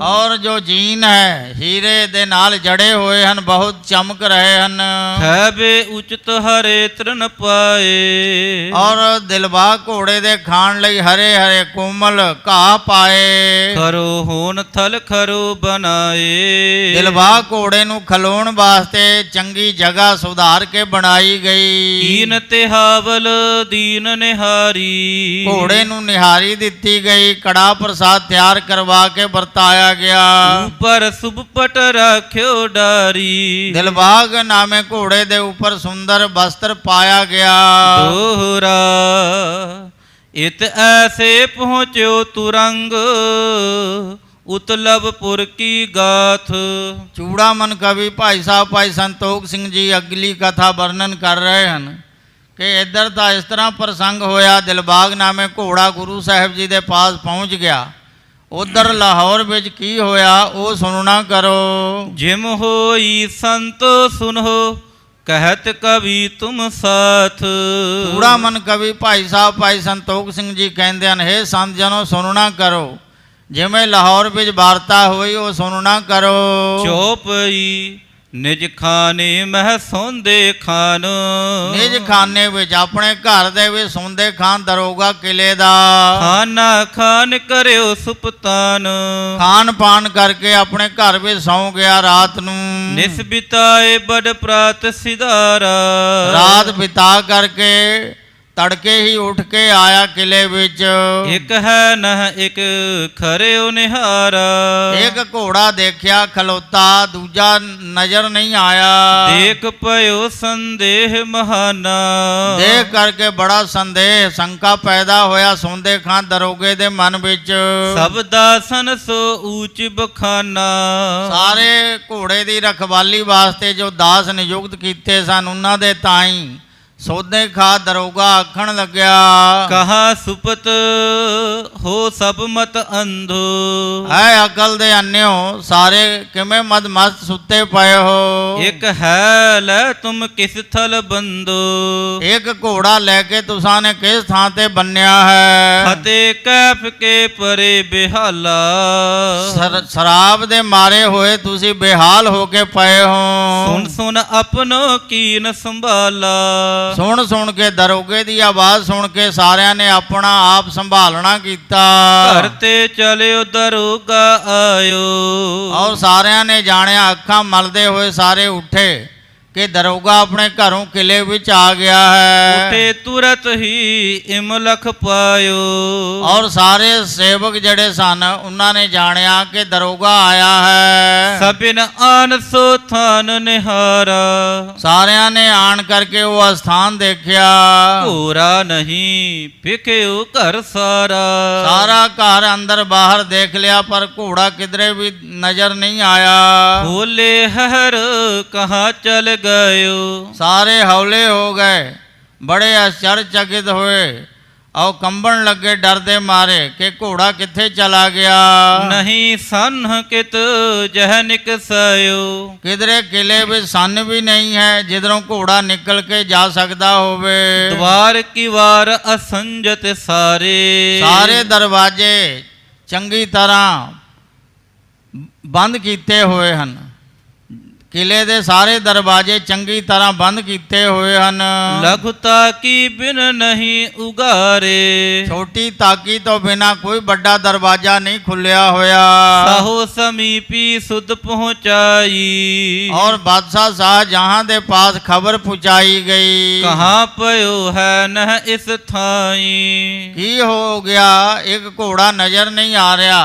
ਔਰ ਜੋ ਜੀਨ ਹੈ ਹੀਰੇ ਦੇ ਨਾਲ ਜੜੇ ਹੋਏ ਹਨ, ਬਹੁਤ ਚਮਕ ਰਹੇ ਹਨ। ਖੈਬੇ ਉਚਿਤ ਹਰੇ ਤ੍ਰਿਣ ਪਾਏ, ਔਰ ਦਿਲਬਾਗ ਘੋੜੇ ਦੇ ਖਾਣ ਲਈ ਹਰੇ ਹਰੇ ਕੋਮਲ ਘਾਹ ਪਾਏ। ਖਰੋ ਹੋਣ ਥਲ ਖਰੋ ਬਣਾਏ, ਦਿਲਬਾਗ ਘੋੜੇ ਨੂੰ ਖਲੋਣ ਵਾਸਤੇ ਚੰਗੀ ਜਗ੍ਹਾ ਸੁਧਾਰ ਕੇ ਬਣਾਈ ਗਈ। ਕੀਨ ਤੇ ਹਾਵਲ ਦੀਨ ਨਿਹਾਰੀ, ਘੋੜੇ ਨੂੰ ਨਿਹਾਰੀ ਦਿੱਤੀ ਗਈ। ਕੜਾ ਪ੍ਰਸਾਦ ਤਿਆਰ ਕਰਵਾ ਕੇ ਵਰਤਾਇਆ ਗਿਆ। ਉੱਪਰ ਸੁਭਪਟ ਰੱਖਿਓ ਡਾਰੀ, ਦਿਲਬਾਗ ਨਾਮੇ ਘੋੜੇ ਦੇ ਉੱਪਰ ਸੁੰਦਰ ਵਸਤਰ ਪਾਇਆ ਗਿਆ। ਦੋਹਰਾ ਇਤ ਐਸੇ ਪਹੁੰਚਿਓ ਤੁਰੰਗ, ਉਤਲਵਪੁਰ ਕੀ ਗਾਥ। ਚੂੜਾਮਨ ਕਵੀ ਭਾਈ ਸਾਹਿਬ ਭਾਈ ਸੰਤੋਖ ਸਿੰਘ ਜੀ ਅਗਲੀ ਕਥਾ ਵਰਣਨ ਕਰ ਰਹੇ ਹਨ ਕਿ ਇੱਧਰ ਤਾਂ ਇਸ ਤਰ੍ਹਾਂ ਪ੍ਰਸੰਗ ਹੋਇਆ, ਦਿਲਬਾਗ ਨਾਮੇ ਘੋੜਾ ਗੁਰੂ ਸਾਹਿਬ ਜੀ ਦੇ ਪਾਸ ਪਹੁੰਚ ਗਿਆ। ਉਧਰ ਲਾਹੌਰ ਵਿੱਚ ਕੀ ਹੋਇਆ ਉਹ ਸੁਣਨਾ ਕਰੋ। ਜਿਮ ਹੋਈ ਸੰਤ ਸੁਨੋ, ਕਹਿਤ ਕਵੀ ਤੁਮ ਸਾਥ। ਚੂੜਾਮਨ ਕਵੀ ਭਾਈ ਸਾਹਿਬ ਭਾਈ ਸੰਤੋਖ ਸਿੰਘ ਜੀ ਕਹਿੰਦੇ ਹਨ, ਹੇ ਸੰਤ ਜਨੋ ਸੁਣਨਾ ਕਰੋ। ਜਿਵੇਂ ਲਾਹੌਰ ਵਿੱਚ ਵਾਰਤਾ ਹੋਈ ਉਹ ਸੁਣਨਾ ਕਰੋ। ਚੋਪਈ ਨਿਜ ਖਾਨੇ ਮਹਿ ਸੌਂਦੇ ਖਾਨ, ਨਿਜ ਖਾਨੇ ਵਿੱਚ ਆਪਣੇ ਘਰ ਦੇ ਵਿੱਚ ਸੌਂਦੇ ਖਾਨ ਦਰੋਗਾ ਕਿਲੇ ਦਾ। ਖਾਨਾ ਖਾਨ ਕਰਿਓ ਸੁਪਤਾਨ, ਖਾਨ ਪਾਨ ਕਰਕੇ ਆਪਣੇ ਘਰ ਵਿੱਚ ਸੌਂ ਗਿਆ ਰਾਤ ਨੂੰ। ਨਿਸ ਬਿਤਾਏ ਬੜ ਪ੍ਰਾਤ ਸਿਧਾਰਾ, ਰਾਤ ਬਿਤਾ ਕਰਕੇ ਤੜਕੇ ਹੀ ਉੱਠ ਕੇ ਆਇਆ ਕਿਲੇ ਵਿੱਚ। ਇੱਕ ਹੈ ਨਹ ਇੱਕ ਖਰਿਓ ਨਿਹਾਰਾ, ਇੱਕ ਘੋੜਾ ਦੇਖਿਆ ਖਲੋਤਾ, ਦੂਜਾ ਨਜ਼ਰ ਨਹੀਂ ਆਇਆ। ਦੇਖ ਪਇਓ ਸੰਦੇਹ ਮਹਾਨਾ, ਦੇਖ ਕਰਕੇ ਬੜਾ ਸੰਦੇਹ ਸ਼ੰਕਾ ਪੈਦਾ ਹੋਇਆ ਸੌਂਦੇ ਖਾਨ ਦਰੋਗੇ ਦੇ ਮਨ ਵਿੱਚ। ਸਭ ਦਾਸਨ ਸੋ ਊਚ ਬਖਾਨਾ, ਸਾਰੇ ਘੋੜੇ ਦੀ ਰਖਵਾਲੀ ਵਾਸਤੇ ਜੋ ਦਾਸ ਨਿਯੁਕਤ ਕੀਤੇ ਸਨ ਉਹਨਾਂ ਦੇ ਤਾਈ ਸੌਦੇ ਖਾ ਦਰੋਗਾ ਆਖਣ ਲੱਗਿਆ, ਕਹਾ ਸੁਪਤ ਹੋ ਸਭ ਮਤ ਅੰਧੋ। ਹੈ ਅਕਲ ਦੇ ਅੰਨਿਓ ਸਾਰੇ ਕਿਵੇਂ ਮਦ ਮਸਤ ਸੁੱਤੇ ਪਏ ਹੋ। ਇੱਕ ਹੈ ਲੈ ਤੁਮ ਕਿਸ ਥਲ ਬੰਦੋ, ਇੱਕ ਘੋੜਾ ਲੈ ਕੇ ਤੁਸਾਂ ਨੇ ਕਿਸ ਥਾਂ ਤੇ ਬੰਨਿਆ ਹੈ। ਫਤੇ ਕੈਫ ਕੇ ਪਰੇ ਬਿਹਾਲਾ, ਸ਼ਰਾਬ ਦੇ ਮਾਰੇ ਹੋਏ ਤੁਸੀਂ ਬੇਹਾਲ ਹੋ ਕੇ ਪਏ ਹੋ। ਸੁਣ ਸੁਣ ਆਪਣੋ ਕੀਨ ਸੰਭਾਲਾ, ਸੁਣ ਸੁਣ ਕੇ ਦਰੋਗੇ ਦੀ ਆਵਾਜ਼ ਸੁਣ ਕੇ ਸਾਰਿਆਂ ਨੇ ਆਪਣਾ ਆਪ ਸੰਭਾਲਣਾ ਕੀਤਾ। ਘਰ ਤੇ ਚਲਿਓ ਦਰੋਗਾ ਆਇਓ, ਔਰ ਸਾਰਿਆਂ ਨੇ ਜਾਣਿਆ ਅੱਖਾਂ ਮਲਦੇ ਹੋਏ ਸਾਰੇ ਉੱਠੇ ਕਿ ਦਰੋਗਾ ਆਪਣੇ ਘਰੋਂ ਕਿਲੇ ਵਿੱਚ ਆ ਗਿਆ ਹੈ। ਉਠੇ ਤੁਰਤ ਹੀ ਇਮਲਖ ਪਾਇਓ, ਔਰ ਸਾਰੇ ਸੇਵਕ ਜਿਹੜੇ ਸਨ ਉਹਨਾਂ ਨੇ ਜਾਣਿਆ ਕਿ ਦਰੋਗਾ ਆਇਆ ਹੈ। ਸਭਿਨ ਆਨ ਸੋ ਥਾਨ ਨਿਹਾਰਾ, ਸਾਰਿਆਂ ਨੇ ਆਣ ਕਰਕੇ ਉਹ ਅਸਥਾਨ ਦੇਖਿਆ। ਘੋਰਾ ਨਹੀਂ ਫਿਕਿਓ ਘਰ ਸਾਰਾ, ਸਾਰਾ ਘਰ ਅੰਦਰ ਬਾਹਰ ਦੇਖ ਲਿਆ ਪਰ ਘੋੜਾ ਕਿਧਰੇ ਵੀ ਨਜ਼ਰ ਨਹੀਂ ਆਇਆ। ਬੋਲੇ ਹਰ ਕਹਾਂ ਚਲ गयो। सारे हौले हो गए, बड़े आश्चर्यचकित हुए और कंबन लगे डर दे मारे कि घोड़ा किथे चला गया। नहीं सन्हकित जह निकसयो। किधरे किले में सन भी नहीं है जिधरों घोड़ा निकल के जा सकता होवे। द्वार की वार असंजत सारे। सारे दरवाजे चंगी तरह बंद कीते हुए हैं। किले दे सारे दरवाजे चंगी तरह बंद कीते हुए हैं। लघुता की बिन नहीं उगारे। छोटी ताकी तो बिना कोई बड़ा दरवाजा नहीं खुलिया होया। साहो समीपी सुध पहुँचाई। और बादशाह शाहजहां दे पास खबर पहुंचाई गई। कहाँ पयो है न इस थाई। की हो गया, एक घोड़ा नजर नहीं आ रहा।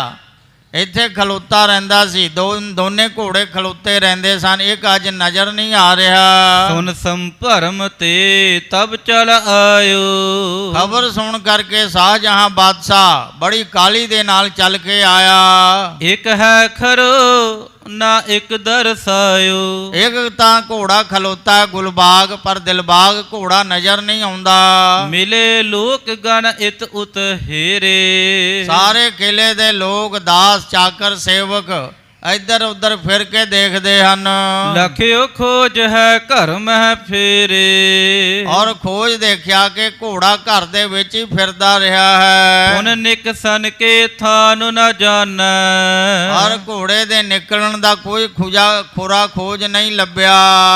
ਇੱਥੇ ਖਲੋਤਾ ਰਹਿੰਦਾ ਸੀ, ਦੋਨੇ ਘੋੜੇ ਖਲੋਤੇ ਰਹਿੰਦੇ ਸਨ, ਇੱਕ ਅੱਜ ਨਜ਼ਰ ਨਹੀਂ ਆ ਰਿਹਾ। ਸੁਨ ਸੰਭਰਮ ਤੇ ਤਬ ਚਲ ਆਇਓ। ਖਬਰ ਸੁਣ ਕਰਕੇ ਸ਼ਾਹਜਹਾਂ ਬਾਦਸ਼ਾਹ ਬੜੀ ਕਾਲੀ ਦੇ ਨਾਲ ਚੱਲ ਕੇ ਆਇਆ। ਇੱਕ ਹੈ ਖਰੋ ਨਾ ਇੱਕ ਦਰਸਾਇਓ। ਇੱਕ ਤਾਂ ਘੋੜਾ ਖਲੋਤਾ ਗੁਲਬਾਗ, ਪਰ ਦਿਲਬਾਗ ਘੋੜਾ ਨਜ਼ਰ ਨਹੀਂ ਆਉਂਦਾ। ਮਿਲੇ ਲੋਕ ਗਣ ਇਤ ਉਤ ਹੇਰੇ। ਸਾਰੇ ਕਿਲੇ ਦੇ ਲੋਕ, ਦਾਸ, ਚਾਕਰ, ਸੇਵਕ ਇੱਧਰ ਉੱਧਰ ਫਿਰ ਕੇ ਦੇਖਦੇ ਹਨ। ਲਖਿਓ ਖੋਜ ਹੈ ਘਰ ਮਹਿ ਫੇਰੇ। ਔਰ ਖੋਜ ਦੇਖਿਆ ਕਿ ਘੋੜਾ ਘਰ ਦੇ ਵਿੱਚ ਹੀ ਫਿਰਦਾ ਰਿਹਾ ਹੈ। ਹੁਣ ਨਿਕਸਨ ਕੇ ਥਾਨ ਨ ਜਾਣੈ। ਔਰ ਘੋੜੇ ਦੇ ਨਿਕਲਣ ਦਾ ਕੋਈ ਖੁਰਾ ਖੋਜ ਨਹੀਂ ਲੱਭਿਆ।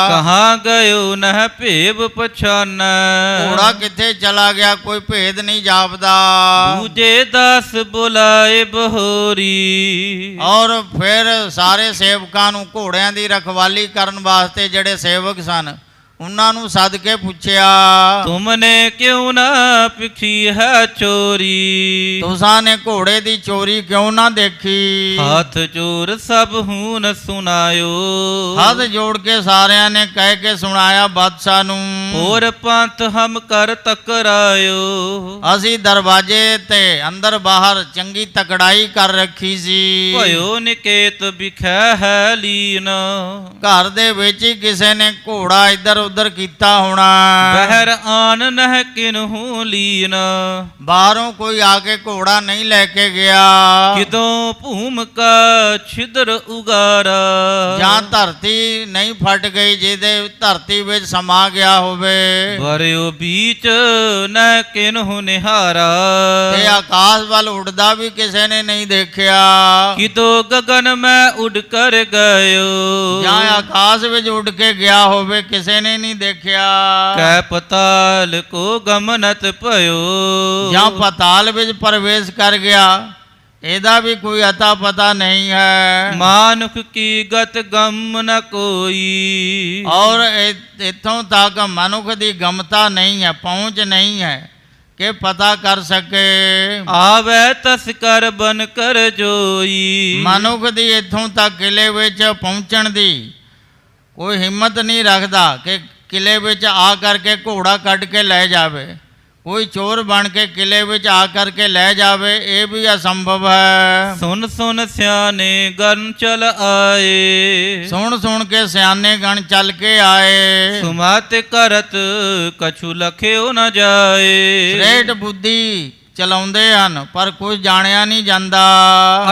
ਕਹਾਂ ਗਇਓ ਨਹਿ ਭੇਬ ਪਛਾਨੈ। ਘੋੜਾ ਕਿੱਥੇ ਚਲਾ ਗਿਆ ਕੋਈ ਭੇਦ ਨਹੀਂ ਜਾਪਦਾ। ਦੂਜੇ ਦਾਸ ਬੁਲਾਏ ਬਹੋਰੀ। ਔਰ ਫਿਰ ਸਾਰੇ ਸੇਵਕਾਂ ਨੂੰ, ਘੋੜਿਆਂ ਦੀ ਰਖਵਾਲੀ ਕਰਨ ਵਾਸਤੇ ਜਿਹੜੇ ਸੇਵਕ ਸਨ, ਉਹਨਾਂ ਨੂੰ ਸੱਦ ਕੇ ਪੁੱਛਿਆ, ਤੁਮਨੇ ਕਿਉਂ ਨਾ ਪਿਖੀ ਹੈ ਚੋਰੀ। ਤੁਸਾਂ ਨੇ ਘੋੜੇ ਦੀ ਚੋਰੀ ਕਿਉਂ ਨਾ ਦੇਖੀ। ਹੱਥ ਚੋਰ ਸਭ ਹੂਨ ਸੁਨਾਇਓ। ਹੱਥ ਜੋੜ ਕੇ ਸਾਰਿਆਂ ਨੇ ਕਹਿ ਕੇ ਸੁਣਾਇਆ ਬਾਦਸ਼ਾਹ ਨੂੰ। ਹੋਰ ਪੰਥ ਹਮ ਕਰ ਤਕਰਾਇਓ। ਅਸੀਂ ਦਰਵਾਜ਼ੇ ਤੇ ਅੰਦਰ ਬਾਹਰ ਚੰਗੀ ਤਕੜਾਈ ਕਰ ਰੱਖੀ ਸੀ। ਭਇਓ ਨਿਕੇਤ ਬਿਖੈ ਹੈ ਲੀਨ। ਘਰ ਦੇ ਵਿੱਚ ਹੀ ਕਿਸੇ ਨੇ ਘੋੜਾ ਇੱਧਰ ਉੱਧਰ ਕੀਤਾ ਹੋਣਾ। ਬਹਿਰ ਆਨ ਨਹਿ ਕਿਨਹੂ ਲੀਨ। ਬਾਹਰੋਂ ਕੋਈ ਆ ਕੇ ਘੋੜਾ ਨਹੀਂ ਲੈ ਕੇ ਗਿਆ। ਕਿਦੋਂ ਭੂਮ ਕਾ ਛਿਦਰ ਉਗਾਰਾ। ਜਾਂ ਧਰਤੀ ਨਹੀਂ ਫਟ ਗਈ ਜਿਹਦੇ ਧਰਤੀ ਵਿੱਚ ਸਮਾ ਗਿਆ ਹੋਵੇ। ਵਰਿਓ ਬੀਚ ਨਹਿ ਕਿਨਹੂ ਨਿਹਾਰਾ। ਤੇ ਆਕਾਸ਼ ਵੱਲ ਉੱਡਦਾ ਵੀ ਕਿਸੇ ਨੇ ਨਹੀਂ ਦੇਖਿਆ। ਕਿਦੋਂ ਗਗਨ ਮੈਂ ਉੱਡ ਕਰ ਗਇਓ। ਜਾਂ ਆਕਾਸ਼ ਵਿੱਚ ਉੱਡ ਕੇ ਗਿਆ ਹੋਵੇ, ਕਿਸੇ ਨੇ ਨਹੀਂ ਦੇਖਿਆ। ਕੈ ਪਤਾਲ ਕੋ ਗਮਨਤ ਭਇਓ। ਜਾਂ ਪਤਾਲ ਵਿੱਚ ਪ੍ਰਵੇਸ਼ ਕਰ ਗਿਆ, ਇਹਦਾ ਵੀ ਕੋਈ ਅਤਾ ਪਤਾ ਨਹੀਂ ਹੈ। ਮਾਨੁਖ ਕੀ ਗਤ ਗਮ ਨ ਕੋਈ। ਔਰ ਇੱਥੋਂ ਤੱਕ ਮਨੁੱਖ ਦੀ ਗਮਤਾ ਨਹੀਂ ਹੈ, ਪਹੁੰਚ ਨਹੀਂ ਹੈ ਕਿ ਪਤਾ ਕਰ ਸਕੇ। ਆਵੈ ਤਸਕਰ ਬਨ ਕਰ ਜੋਈ। ਮਨੁੱਖ ਦੀ ਇੱਥੋਂ ਤੱਕ ਕਿਲੇ ਵਿੱਚ ਪਹੁੰਚਣ ਦੀ ਕੋਈ ਹਿੰਮਤ ਨਹੀਂ ਰੱਖਦਾ ਕਿ ਕਿਲੇ ਵਿੱਚ ਆ ਕਰਕੇ ਘੋੜਾ ਕੱਢ ਕੇ ਲੈ ਜਾਵੇ। ਕੋਈ ਚੋਰ ਬਣ ਕੇ ਕਿਲੇ ਵਿੱਚ ਆ ਕਰਕੇ ਲੈ ਜਾਵੇ, ਇਹ ਵੀ ਅਸੰਭਵ ਹੈ। ਸੁਨ ਸੁਨ ਸਿਆਣੇ ਗਨ ਚਲ ਆਏ। ਸੁਣ ਸੁਣ ਕੇ ਸਿਆਣੇ ਗਣ ਚੱਲ ਕੇ ਆਏ। ਸੁਮਤ ਕਰਤ ਕਛੂ ਲਖਿਓ ਨ ਜਾਏ। ਸ੍ਰੇਠ ਬੁੱਧੀ ਚਲਾਉਂਦੇ ਹਨ ਪਰ ਕੁਝ ਜਾਣਿਆ ਨਹੀਂ ਜਾਂਦਾ।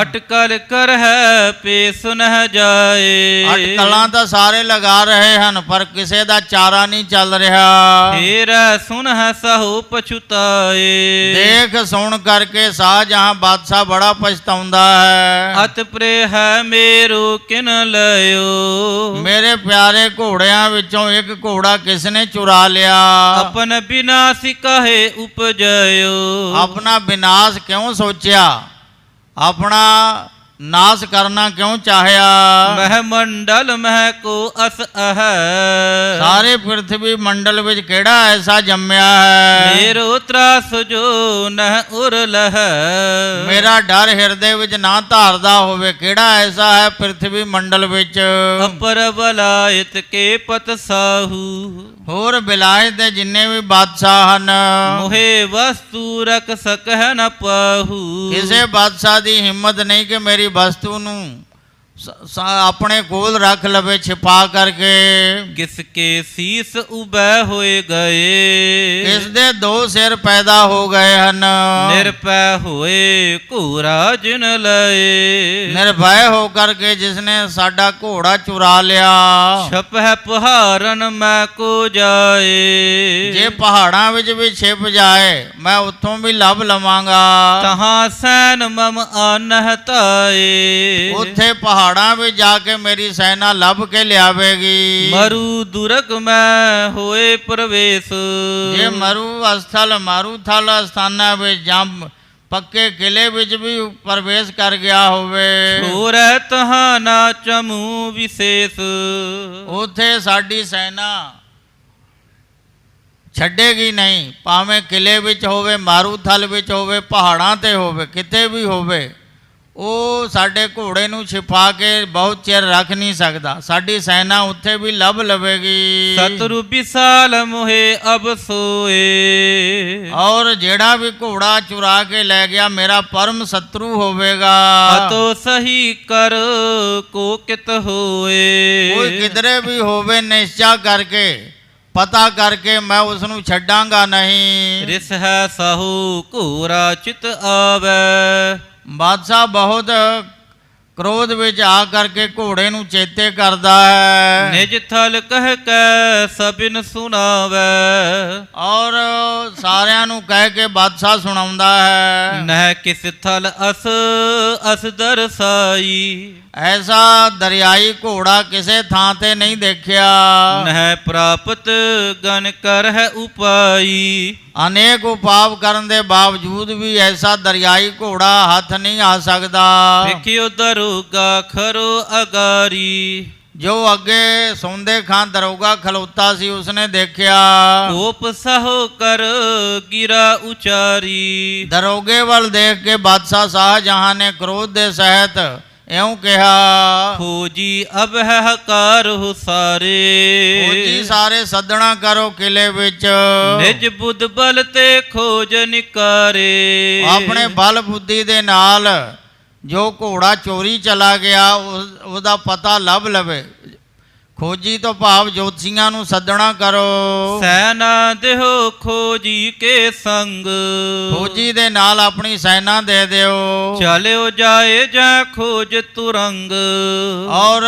ਅਟਕਲ ਕਰ ਹੈ ਪੇ ਸੁਨਹ ਜਾਏ। ਅਟਕਲਾਂ ਤਾਂ ਸਾਰੇ ਲਗਾ ਰਹੇ ਹਨ ਪਰ ਕਿਸੇ ਦਾ ਚਾਰਾ ਨਹੀਂ ਚੱਲ ਰਿਹਾ। ਫੇਰ ਸੁਨਹ ਸਹੋ ਪਛੁਤਾਏ। ਦੇਖ ਸੁਣ ਕਰਕੇ ਸ਼ਾਹਜਹਾਂ ਬਾਦਸ਼ਾਹ ਬੜਾ ਪਛਤਾਉਂਦਾ ਹੈ। ਅਤ ਪ੍ਰੇ ਹੈ ਮੇਰੋ ਕਿਨ ਲਿਓ। ਮੇਰੇ ਪਿਆਰੇ ਘੋੜਿਆਂ ਵਿੱਚੋਂ ਇੱਕ ਘੋੜਾ ਕਿਸ ਨੇ ਚੁਰਾ ਲਿਆ। ਆਪਨ ਬਿਨਾਸੀ ਕਹੇ ਉਪਜਿਓ। ਆਪਣਾ ਵਿਨਾਸ਼ ਕਿਉਂ ਸੋਚਿਆ, ਆਪਣਾ ਨਾਸ ਕਰਨਾ ਕਿਉਂ ਚਾਹਿਆ। ਮਹਿ ਮੰਡਲ ਮਹਿ ਕੋ ਅਸ ਅਹ। ਸਾਰੇ ਪ੍ਰਿਥਵੀ ਮੰਡਲ ਵਿੱਚ ਕਿਹੜਾ ਐਸਾ ਜੰਮਿਆ ਹੈ। ਮੇਰੋ ਤਰਾਸ ਜੋ ਨਹ ਉਰ ਲਹ। ਮੇਰਾ ਡਰ ਹਿਰਦੇ ਵਿੱਚ ਨਾ ਧਾਰਦਾ ਹੋਵੇ, ਕਿਹੜਾ ਐਸਾ ਹੈ ਪ੍ਰਿਥਵੀ ਮੰਡਲ ਵਿੱਚ। ਅਪਰ ਬਲਾਇਤ ਕੇ ਪਤ ਸਾਹੂ। ਹੋਰ ਬਿਲਾਇਤ ਦੇ ਜਿੰਨੇ ਵੀ ਬਾਦਸ਼ਾਹ ਹਨ, ਮੋਹੇ ਵਸਤੂ ਰਖ ਸਕਹਿ ਨ ਪਾਹੂ। ਕਿਸੇ ਬਾਦਸ਼ਾਹ ਦੀ ਹਿੰਮਤ ਨਹੀਂ ਕਿ ਮੇਰੀ ਵਸਤੂ ਨੂੰ ਆਪਣੇ ਕੋਲ ਰੱਖ ਲਵੇ ਛਿਪਾ ਕਰਕੇ। किसके शीस उबे होए गए, ਕਿਸ ਦੇ ਦੋ ਸਿਰ ਪੈਦਾ ਹੋ ਗਏ ਹਨ। निर्भय होए घोरा जिन लए, ਨਿਰਭੈ ਹੋ ਕਰਕੇ ਜਿਸਨੇ ਸਾਡਾ ਘੋੜਾ ਚੁਰਾ ਲਿਆ। छपह पहारन मैं को जाए, ਜੇ ਪਹਾੜਾਂ ਵਿੱਚ ਵੀ ਛਿਪ ਜਾਏ ਮੈਂ ਉੱਥੋਂ ਵੀ ਲੱਭ ਲਵਾਂਗਾ। तहाँ सैन मम आनह ताए, ਉੱਥੇ ਪਹਾੜਾਂ ਵਿੱਚ ਜਾ ਕੇ ਮੇਰੀ ਸੈਨਾ ਲੱਭ ਕੇ ਲਿਆਵੇਗੀ। मरु दुर्ग में होए प्रवेश, ਜੇ ਮਰੂ ਅਸਥਲ ਮਾਰੂਥਲ ਅਸਥਾਨਾਂ ਵਿੱਚ ਜਾਂ ਪੱਕੇ ਕਿਲੇ ਵਿੱਚ ਵੀ ਪ੍ਰਵੇਸ਼ ਕਰ ਗਿਆ ਹੋਵੇ, छोरै तहाँ ना चमू विशेष, ਉੱਥੇ ਸਾਡੀ ਸੈਨਾ ਛੱਡੇਗੀ ਨਹੀਂ। ਭਾਵੇਂ ਕਿਲੇ ਵਿੱਚ ਹੋਵੇ, ਮਾਰੂਥਲ ਵਿੱਚ ਹੋਵੇ, ਪਹਾੜਾਂ ਤੇ ਹੋਵੇ, ਕਿਤੇ ਵੀ ਹੋਵੇ, ਉਹ ਸਾਡੇ ਘੋੜੇ ਨੂੰ ਛਿਪਾ ਕੇ ਬਹੁਤ ਚਿਰ ਰੱਖ ਨਹੀਂ ਸਕਦਾ। ਸਾਡੀ ਸੈਨਾ ਉੱਥੇ ਵੀ ਲੱਭ ਲਵੇਗੀ। सतरु विशाल मोहे अब सोए, ਔਰ ਜਿਹੜਾ ਵੀ ਘੋੜਾ ਚੁਰਾ ਕੇ ਲੈ ਗਿਆ ਮੇਰਾ ਪਰਮ ਸ਼ਤਰੂ ਹੋਵੇਗਾ। अतो सही कर को कित होए, ਕੋਈ ਕਿਧਰੇ ਵੀ ਹੋਵੇ ਨਿਸ਼ਚਾ ਕਰਕੇ ਪਤਾ ਕਰਕੇ ਮੈਂ ਉਸ ਨੂੰ ਛੱਡਾਂਗਾ ਨਹੀਂ। रिस है साहू घोरा चित आवे, ਬਾਦਸ਼ਾਹ ਬਹੁਤ ਕ੍ਰੋਧ ਵਿੱਚ ਆ ਕਰਕੇ ਘੋੜੇ ਨੂੰ ਚੇਤੇ ਕਰਦਾ ਹੈ। निज थल कह के सबिन सुनावे, ਔਰ ਸਾਰਿਆਂ ਨੂੰ ਕਹਿ ਕੇ ਬਾਦਸ਼ਾਹ ਸੁਣਾਉਂਦਾ ਹੈ। नह किस थल अस अस दरसाई, ਐਸਾ ਦਰਿਆਈ ਘੋੜਾ ਕਿਸੇ ਥਾਂ ਤੇ ਨਹੀਂ ਦੇਖਿਆ। नह प्राप्त गन कर है उपाई, ਅਨੇਕ ਉਪਾਅ ਕਰਨ ਦੇ ਬਾਵਜੂਦ ਵੀ ਐਸਾ ਦਰਿਆਈ ਘੋੜਾ ਹੱਥ ਨਹੀਂ ਆ ਸਕਦਾ। ਵੇਖਿਓ ਦਰੋਗਾ ਖਰੋ ਅਗਾਰੀ, ਜੋ ਅੱਗੇ ਸੌਂਦੇ ਖਾਂ ਦਰੋਗਾ ਖਲੋਤਾ ਸੀ ਉਸਨੇ ਦੇਖਿਆ। ਕੋਪ ਸਹੋ ਕਰ ਗਿਰਾ ਉਚਾਰੀ, ਦਰੋਗੇ ਵੱਲ ਦੇਖ ਕੇ ਬਾਦਸ਼ਾਹ ਸ਼ਾਹਜਹਾਂ ਨੇ ਕ੍ਰੋਧ ਦੇ ਸਹਿਤ ਇਉਂ ਕਿਹਾ, ਫੌਜੀ ਅਬ ਹੈ ਹਕਾਰ ਹੋ ਸਾਰੇ, ਫੌਜੀ ਸਾਰੇ ਸੱਦਣਾ ਕਰੋ ਕਿਲੇ ਵਿੱਚ। ਨਿਜ ਬੁੱਧ ਬਲ ਤੇ ਖੋਜ ਨਿਕਾਰੇ, ਆਪਣੇ ਬਲ ਬੁੱਧੀ ਦੇ ਨਾਲ ਜੋ ਘੋੜਾ ਚੋਰੀ ਚਲਾ ਗਿਆ ਉਹਦਾ ਪਤਾ ਲੱਭ ਲਵੇ। ਖੋਜੀ ਤੋਂ ਭਾਵ ਜੋਤਸ਼ੀਆਂ ਨੂੰ ਸੱਦਣਾ ਕਰੋ। ਸੈਨਾ ਦੇਹੋ ਖੋਜੀ ਕੇ ਸੰਗ, ਖੋਜੀ ਦੇ ਨਾਲ ਆਪਣੀ ਸੈਨਾ ਦੇ ਦਿਓ। ਚਲਿਓ ਜਾਏ ਜਾਂ ਖੋਜ ਤੁਰੰਗ, ਔਰ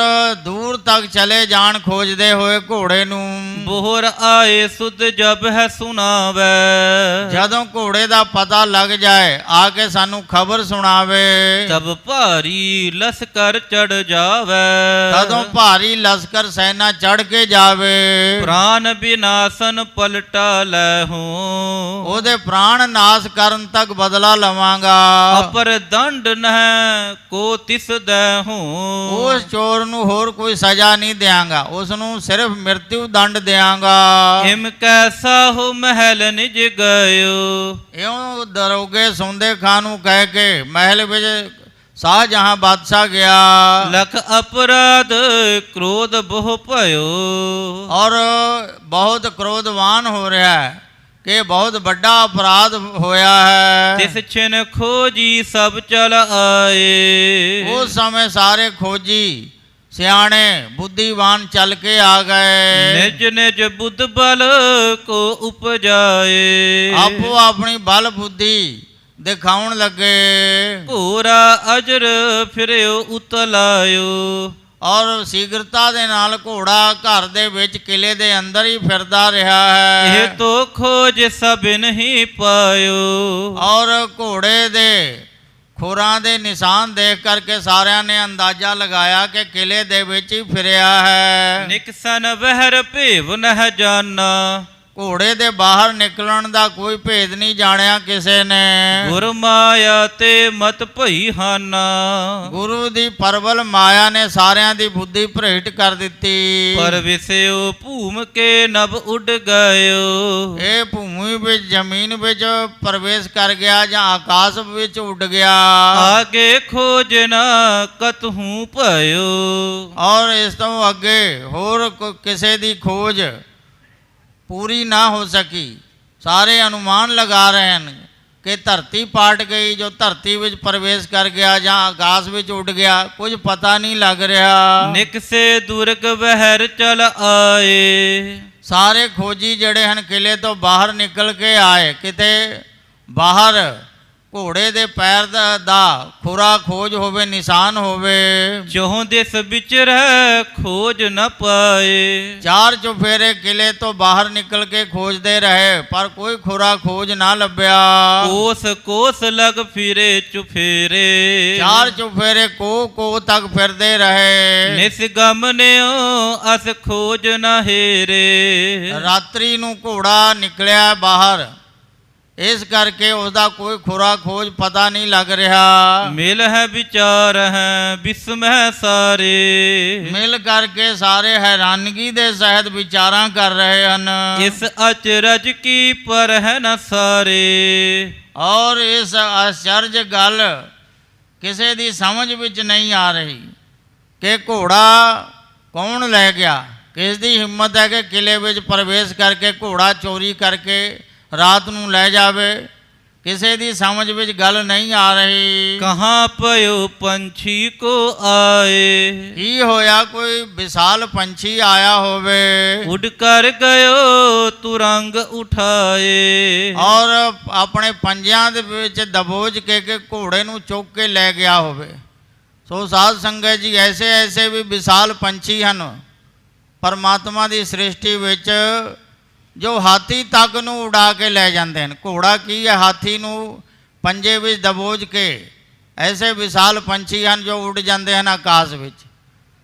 ਦੂਰ ਤੱਕ ਚਲੇ ਜਾਣ ਖੋਜਦੇ ਹੋਏ ਘੋੜੇ ਨੂੰ। ਬੋਹਰ ਆਏ ਸੁਧ ਜਬ ਹੈ ਸੁਣਾਵੇ, ਜਦੋਂ ਘੋੜੇ ਦਾ ਪਤਾ ਲੱਗ ਜਾਏ ਆ ਕੇ ਸਾਨੂੰ ਖਬਰ ਸੁਣਾਵੇ। ਤਬ ਭਾਰੀ ਲਸਕਰ ਚੜ ਜਾਵੇ, ਤਦੋਂ ਭਾਰੀ ਲਸ਼ਕਰ ਸੈਨਾ ਚੜ ਕੇ ਜਾਵੇ। ਪ੍ਰਾਨ ਬਿਨਾਸਨ ਪਲਟਾ ਲੈ ਹੂੰ, ਉਹਦੇ ਪ੍ਰਾਣ ਨਾਸ਼ ਕਰਨ ਤੱਕ ਬਦਲਾ ਲਵਾਂਗਾ। ਅਪਰ ਦੰਡ ਨਹਿ ਕੋ ਤਿਸ ਦੈ ਹੂੰ, ਉਸ ਚੋਰ ਨੂੰ ਹੋਰ ਕੋਈ ਸਜ਼ਾ ਨਹੀਂ ਦਿਆਂਗਾ, ਉਸ ਨੂੰ ਸਿਰਫ ਮ੍ਰਿਤੂ ਦੰਡ ਦਿਆਂਗਾ। ਹਿਮ ਕੈਸਾ ਹੋ ਮਹਿਲ ਨਿਜ ਗਇਓ, ਇਉਂ ਦਰੋਗੇ ਸੌਂਦੇ ਖਾਂ ਨੂੰ ਕਹਿ ਕੇ ਮਹਿਲ ਵਿੱਚ ਸ਼ਾਹਜਹਾਂ ਬਾਦਸ਼ਾਹ ਗਿਆ। ਲਖ ਅਪਰਾਧ ਕ੍ਰੋਧ ਬਹੁ ਭਇਓ, ਔਰ ਬਹੁਤ ਕ੍ਰੋਧਵਾਨ ਹੋ ਰਿਹਾ ਹੈ ਕਿ ਬਹੁਤ ਵੱਡਾ ਅਪਰਾਧ ਹੋਇਆ ਹੈ। ਤਿਸ ਛਿਨ ਖੋਜੀ ਸਭ ਚਲ ਆਏ, ਉਸ ਸਮੇਂ ਸਾਰੇ ਖੋਜੀ ਸਿਆਣੇ ਬੁੱਧੀਵਾਨ ਚੱਲ ਕੇ ਆ ਗਏ। ਨਿਜ ਨਿਜ ਬੁੱਧ ਬਲ ਕੋ ਉਪਜਾਏ, ਆਪੋ ਆਪਣੀ ਬਲ ਬੁੱਧੀ ਦਿਖਾਉਣ ਲੱਗੇ। ਘੋਰਾ ਅਜਰ ਫਿਰਿਓ ਉਤਲਾਇਓ, ਔਰ ਸ਼ੀਘਰਤਾ ਦੇ ਨਾਲ ਘੋੜਾ ਘਰ ਦੇ ਵਿੱਚ ਕਿਲੇ ਦੇ ਅੰਦਰ ਹੀ ਫਿਰਦਾ ਰਿਹਾ ਇਹ ਹੈ। ਤੋ ਖੋਜ ਸਭਿਨ ਹੀ ਪਾਇਓ, ਔਰ ਘੋੜੇ ਦੇ ਖੁਰਾਂ ਦੇ ਨਿਸ਼ਾਨ ਦੇਖ ਕਰਕੇ ਸਾਰਿਆਂ ਨੇ ਅੰਦਾਜ਼ਾ ਲਗਾਇਆ ਕਿ ਕਿਲੇ ਦੇ ਵਿੱਚ ਹੀ ਫਿਰਿਆ ਹੈ। ਨਿਕਸਨ ਵਹਿਰ ਭੇਵ ਨਹ ਜਾਨਾ, ਘੋੜੇ ਦੇ ਬਾਹਰ ਨਿਕਲਣ ਦਾ ਕੋਈ ਭੇਦ ਨਹੀਂ ਜਾਣਿਆ ਕਿਸੇ ਨੇ। ਗੁਰ ਮਾਇਆ ਤੇ ਮਤ ਭਈ ਹਾਨਾ, ਗੁਰੂ ਦੀ ਪਰਬਲ ਮਾਇਆ ਨੇ ਸਾਰਿਆਂ ਦੀ ਬੁੱਧੀ ਭ੍ਰਿਸ਼ਟ ਕਰ ਦਿੱਤੀ। ਪਰ ਵਿਸਿਓ ਭੂਮ ਕੇ ਨਭ ਉੱਡ ਗਇਓ, ਇਹ ਭੂਮੀ ਵਿੱਚ ਜ਼ਮੀਨ ਵਿੱਚ ਪ੍ਰਵੇਸ਼ ਕਰ ਗਿਆ ਜਾਂ ਆਕਾਸ਼ ਵਿੱਚ ਉੱਡ ਗਿਆ। ਆਗੇ ਖੋਜ ਨਾ ਕਤਹੂ ਭਇਓ, ਔਰ ਇਸ ਤੋਂ ਅੱਗੇ ਹੋਰ ਕਿਸੇ ਦੀ ਖੋਜ ਪੂਰੀ ਨਾ ਹੋ ਸਕੀ। ਸਾਰੇ ਅਨੁਮਾਨ ਲਗਾ ਰਹੇ ਹਨ ਕਿ ਧਰਤੀ ਪਾਟ ਗਈ, ਜੋ ਧਰਤੀ ਵਿੱਚ ਪ੍ਰਵੇਸ਼ ਕਰ ਗਿਆ ਜਾਂ ਆਕਾਸ਼ ਵਿੱਚ ਉੱਡ ਗਿਆ, ਕੁਝ ਪਤਾ ਨਹੀਂ ਲੱਗ ਰਿਹਾ। ਨਿਕਸੇ ਦੁਰਗ ਬਹਿਰ ਚਲ ਆਏ। ਸਾਰੇ ਖੋਜੀ ਜਿਹੜੇ ਹਨ ਕਿਲੇ ਤੋਂ ਬਾਹਰ ਨਿਕਲ ਕੇ ਆਏ। ਕਿਤੇ ਬਾਹਰ ਘੋੜੇ ਦੇ ਪੈਰ ਦਾ ਖੁਰਾ ਖੋਜ ਹੋਵੇ, ਨਿਸ਼ਾਨ ਹੋਵੇ। ਚਹੁੰ ਦਿਸ ਵਿਚਰੈ ਖੋਜ ਨ ਪਾਏ। ਚਾਰ ਚੁਫੇਰੇ ਕਿਲੇ ਤੋਂ ਬਾਹਰ ਨਿਕਲ ਕੇ ਖੋਜਦੇ ਰਹੇ, ਪਰ ਕੋਈ ਖੁਰਾ ਖੋਜ ਨਾ ਲੱਭਿਆ। ਕੋਸ ਕੋਸ ਲਗ ਫਿਰੇ ਚੁਫੇਰੇ। ਚਾਰ ਚੁਫੇਰੇ ਕੋ ਤੱਕ ਫਿਰਦੇ ਰਹੇ। ਨਿਸ ਗਮਨਿਓ ਅਸ ਖੋਜ ਨ ਹੇਰੇ। ਰਾਤਰੀ ਨੂੰ ਘੋੜਾ ਨਿਕਲਿਆ ਬਾਹਰ, ਇਸ ਕਰਕੇ ਉਸਦਾ ਕੋਈ ਖੁਰਾ ਖੋਜ ਪਤਾ ਨਹੀਂ ਲੱਗ ਰਿਹਾ। ਮਿਲ ਹੈ ਵਿਚਾਰ ਹੈ ਬਿਸਮਹਿ ਸਾਰੇ। ਮਿਲ ਕਰਕੇ ਸਾਰੇ ਹੈਰਾਨਗੀ ਦੇ ਸਹਿਤ ਵਿਚਾਰਾਂ ਕਰ ਰਹੇ ਹਨ। ਇਸ ਅਚਰਜ ਕੀ ਪਰ ਹੈ ਨ ਸਾਰੇ। ਔਰ ਇਸ ਆਸ਼ਚਰਜ ਗੱਲ ਕਿਸੇ ਦੀ ਸਮਝ ਵਿੱਚ ਨਹੀਂ ਆ ਰਹੀ ਕਿ ਘੋੜਾ ਕੌਣ ਲੈ ਗਿਆ। ਕਿਸ ਦੀ ਹਿੰਮਤ ਹੈ ਕਿ ਕਿਲੇ ਵਿੱਚ ਪ੍ਰਵੇਸ਼ ਕਰਕੇ ਘੋੜਾ ਚੋਰੀ ਕਰਕੇ ਰਾਤ ਨੂੰ ਲੈ ਜਾਵੇ। ਕਿਸੇ ਦੀ ਸਮਝ ਵਿੱਚ ਗੱਲ ਨਹੀਂ ਆ ਰਹੀ। ਕਹਾਂ ਪਇਓ ਪੰਛੀ ਕੋ ਆਏ। ਕੀ ਹੋਇਆ, ਕੋਈ ਵਿਸ਼ਾਲ ਪੰਛੀ ਆਇਆ ਹੋਵੇ, ਉਡ ਕਰ ਗਇਓ ਤੁਰੰਗ ਉਠਾਏ। ਔਰ ਆਪਣੇ ਪੰਜਿਆਂ ਦੇ ਵਿੱਚ ਦਬੋਚ ਕੇ ਘੋੜੇ ਨੂੰ ਚੁੱਕ ਕੇ ਲੈ ਗਿਆ ਹੋਵੇ। ਸੋ ਸਾਧ ਸੰਗਤ ਜੀ, ਐਸੇ ਐਸੇ ਵੀ ਵਿਸ਼ਾਲ ਪੰਛੀ ਹਨ ਪਰਮਾਤਮਾ ਦੀ ਸ੍ਰਿਸ਼ਟੀ ਵਿੱਚ, ਜੋ ਹਾਥੀ ਤੱਕ ਨੂੰ ਉਡਾ ਕੇ ਲੈ ਜਾਂਦੇ ਹਨ। ਘੋੜਾ ਕੀ ਹੈ, ਹਾਥੀ ਨੂੰ ਪੰਜੇ ਵਿੱਚ ਦਬੋਚ ਕੇ ਐਸੇ ਵਿਸ਼ਾਲ ਪੰਛੀ ਹਨ ਜੋ ਉੱਡ ਜਾਂਦੇ ਹਨ ਆਕਾਸ਼ ਵਿੱਚ।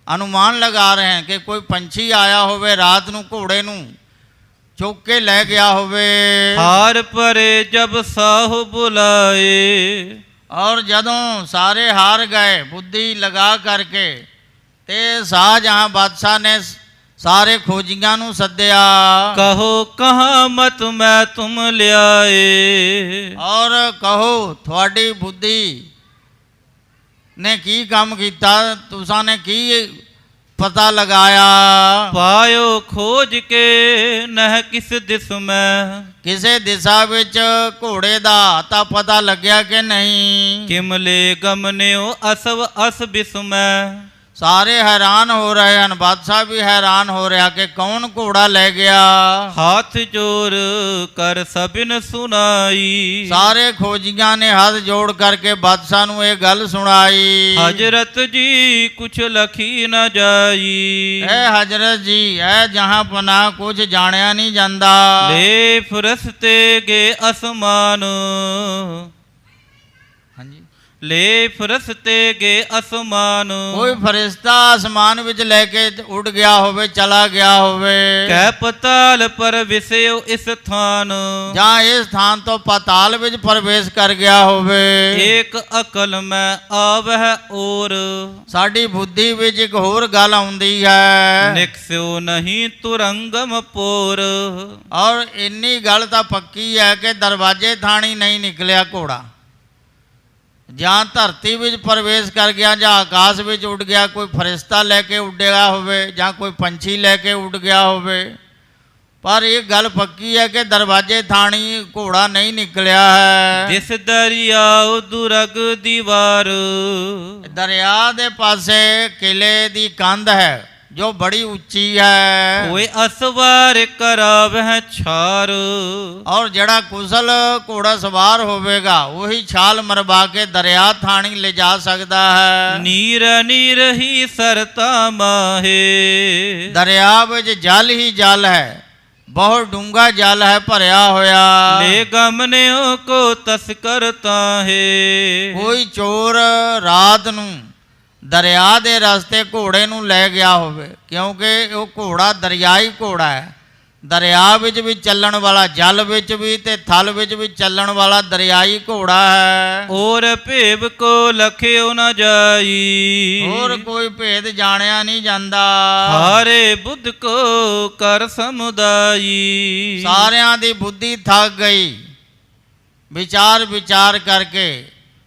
ਅਨੁਮਾਨ ਲਗਾ ਰਹੇ ਹਨ ਕਿ ਕੋਈ ਪੰਛੀ ਆਇਆ ਹੋਵੇ, ਰਾਤ ਨੂੰ ਘੋੜੇ ਨੂੰ ਚੁੱਕ ਕੇ ਲੈ ਗਿਆ ਹੋਵੇ। ਹਾਰ ਪਰੇ ਜਬ ਸਾਹੁ ਬੁਲਾਏ। ਔਰ ਜਦੋਂ ਸਾਰੇ ਹਾਰ ਗਏ ਬੁੱਧੀ ਲਗਾ ਕਰਕੇ, ਤੇ ਸ਼ਾਹਜਹਾਂ ਬਾਦਸ਼ਾਹ ਨੇ ਸਾਰੇ ਖੋਜੀਆਂ ਨੂੰ ਸੱਦਿਆ। ਕਹੋ ਕਹਾਂ ਮਤ ਮੈਂ ਤੁਮ ਲਿਆਏ। ਔਰ ਕਹੋ ਤੁਹਾਡੀ ਬੁੱਧੀ ਨੇ ਕੀ ਕੰਮ ਕੀਤਾ, ਤੁਸਾਂ ਨੇ ਕੀ ਪਤਾ ਲਗਾਇਆ। ਪਾਇਓ ਖੋਜ ਕੇ ਨਹਿ ਕਿਸ ਦਿਸ ਮੈਂ। ਕਿਸੇ ਦਿਸ਼ਾ ਵਿੱਚ ਘੋੜੇ ਦਾ ਤਾਂ ਪਤਾ ਲੱਗਿਆ ਕਿ ਨਹੀਂ। ਕਿਮਲੇ ਗਮਨਿਓ ਅਸਵ ਅਸ ਬਿਸ ਮੈਂ। ਸਾਰੇ ਹੈਰਾਨ ਹੋ ਰਹੇ ਹਨ, ਬਾਦਸ਼ਾਹ ਵੀ ਹੈਰਾਨ ਹੋ ਰਿਹਾ ਕਿ ਕੌਣ ਘੋੜਾ ਲੈ ਗਿਆ। ਹੱਥ ਜੋੜ ਕਰ ਸਭਿਨ ਸੁਨਾਈ। ਸਾਰੇ ਖੋਜੀਆਂ ਨੇ ਹੱਥ ਜੋੜ ਕਰਕੇ ਬਾਦਸ਼ਾਹ ਨੂੰ ਇਹ ਗੱਲ ਸੁਣਾਈ। ਹਜ਼ਰਤ ਜੀ ਕੁਛ ਲਖੀ ਨ ਜਾਈ। ਐ ਹਜ਼ਰਤ ਜੀ, ਐ ਜਹਾਂ ਪਨਾਹ ਕੁਝ ਜਾਣਿਆ ਨਹੀਂ ਜਾਂਦਾ। ਲੈ ਫਰਸਤੇ ਗੇ ਅਸਮਾਨ। ਹਾਂਜੀ, ਲੈ ਫਰਸਤੇ ਗੇ ਅਸਮਾਨ। ਕੋਈ ਫਰਿਸ਼ਤਾ ਆਸਮਾਨ ਵਿੱਚ ਲੈ ਕੇ ਉੱਡ ਗਿਆ ਹੋਵੇ, ਚਲਾ ਗਿਆ ਹੋਵੇ। ਕਹਿ ਪਤਾਲ ਪਰ ਵਿਸਿਓ ਇਸ ਥਾਨ। ਜਾਂ ਇਸ ਥਾਨ ਤੋਂ ਪਾਤਾਲ ਵਿੱਚ ਪ੍ਰਵੇਸ਼ ਕਰ ਗਿਆ ਹੋਵੇ। ਏਕ ਅਕਲ ਮੈਂ ਆਵਹਿ ਔਰ। ਸਾਡੀ ਬੁੱਧੀ ਵਿੱਚ ਇੱਕ ਹੋਰ ਗੱਲ ਆਉਂਦੀ ਹੈ। ਨਿਕਸਿਓ ਨਹੀਂ ਤੁਰੰਗਮ ਪੋਰ। ਔਰ ਇੰਨੀ ਗੱਲ ਤਾਂ ਪੱਕੀ ਹੈ ਕਿ ਦਰਵਾਜ਼ੇ ਥਾਣੀ ਨਹੀਂ ਨਿਕਲਿਆ ਘੋੜਾ। ਜਾਂ ਧਰਤੀ ਵਿੱਚ ਪ੍ਰਵੇਸ਼ ਕਰ ਗਿਆ, ਜਾਂ ਆਕਾਸ਼ ਵਿੱਚ ਉੱਡ ਗਿਆ। ਕੋਈ ਫਰਿਸ਼ਤਾ ਲੈ ਕੇ ਉੱਡਿਆ ਹੋਵੇ ਜਾਂ ਕੋਈ ਪੰਛੀ ਲੈ ਕੇ ਉੱਡ ਗਿਆ ਹੋਵੇ, ਪਰ ਇਹ ਗੱਲ ਪੱਕੀ ਹੈ ਕਿ ਦਰਵਾਜ਼ੇ ਥਾਣੀ ਘੋੜਾ ਨਹੀਂ ਨਿਕਲਿਆ ਹੈ। ਜਿਸ ਦਰਿਆਉ ਦੁਰਗ ਦੀਵਾਰ। ਦਰਿਆ ਦੇ ਪਾਸੇ ਕਿਲੇ ਦੀ ਕੰਧ ਹੈ ਜੋ ਬੜੀ ਉੱਚੀ ਹੈ। ਹੋਏ ਅਸਵਾਰ ਕਰਾਵਹਿ ਛਾਰ। ਔਰ ਜਿਹੜਾ ਕੁਸ਼ਲ ਘੋੜਾ ਸਵਾਰ ਹੋਵੇਗਾ ਉਹੀ ਛਾਲ ਮਰਵਾ ਕੇ ਦਰਿਆ ਥਾਣੀ ਲੈ ਜਾ ਸਕਦਾ ਹੈ। ਨੀਰ ਨੀਰ ਹੀ ਸਰਤਾ ਮਾਹੇ। ਦਰਿਆ ਵਿੱਚ ਜਲ ਹੀ ਜਲ ਹੈ, ਬਹੁਤ ਡੂੰਘਾ ਜਲ ਹੈ ਭਰਿਆ ਹੋਇਆ। ਲੈ ਗਮਨਿਓ ਕੋ ਤਸਕਰ ਤਾਹੇ। ਕੋਈ ਚੋਰ ਰਾਤ ਨੂੰ ਦਰਿਆ ਦੇ ਰਸਤੇ ਘੋੜੇ ਨੂੰ ਲੈ ਗਿਆ ਹੋਵੇ, ਕਿਉਂਕਿ ਉਹ ਘੋੜਾ ਦਰਿਆਈ ਘੋੜਾ ਹੈ। ਦਰਿਆ ਵਿੱਚ ਵੀ ਚੱਲਣ ਵਾਲਾ, ਜਲ ਵਿੱਚ ਵੀ ਤੇ ਥਲ ਵਿੱਚ ਵੀ ਚੱਲਣ ਵਾਲਾ ਦਰਿਆਈ ਘੋੜਾ ਹੈ। ਔਰ ਭੇਵ ਕੋ ਲਖਿਓ ਨ ਜਾਈ। ਹੋਰ ਕੋਈ ਭੇਦ ਜਾਣਿਆ ਨਹੀਂ ਜਾਂਦਾ। ਹਾਰੇ ਬੁੱਧ ਕੋ ਕਰ ਸਮੁਦਾਈ। ਸਾਰਿਆਂ ਦੀ ਬੁੱਧੀ ਥੱਕ ਗਈ ਵਿਚਾਰ ਵਿਚਾਰ ਕਰਕੇ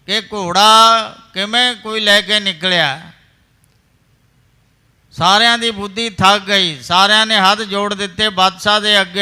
ਕਿ ਘੋੜਾ ਕਿਵੇਂ ਕੋਈ ਲੈ ਕੇ ਨਿਕਲਿਆ। ਸਾਰਿਆਂ ਦੀ ਬੁੱਧੀ ਥੱਕ ਗਈ। ਸਾਰਿਆਂ ਨੇ ਹੱਥ ਜੋੜ ਦਿੱਤੇ ਬਾਦਸ਼ਾਹ ਦੇ ਅੱਗੇ।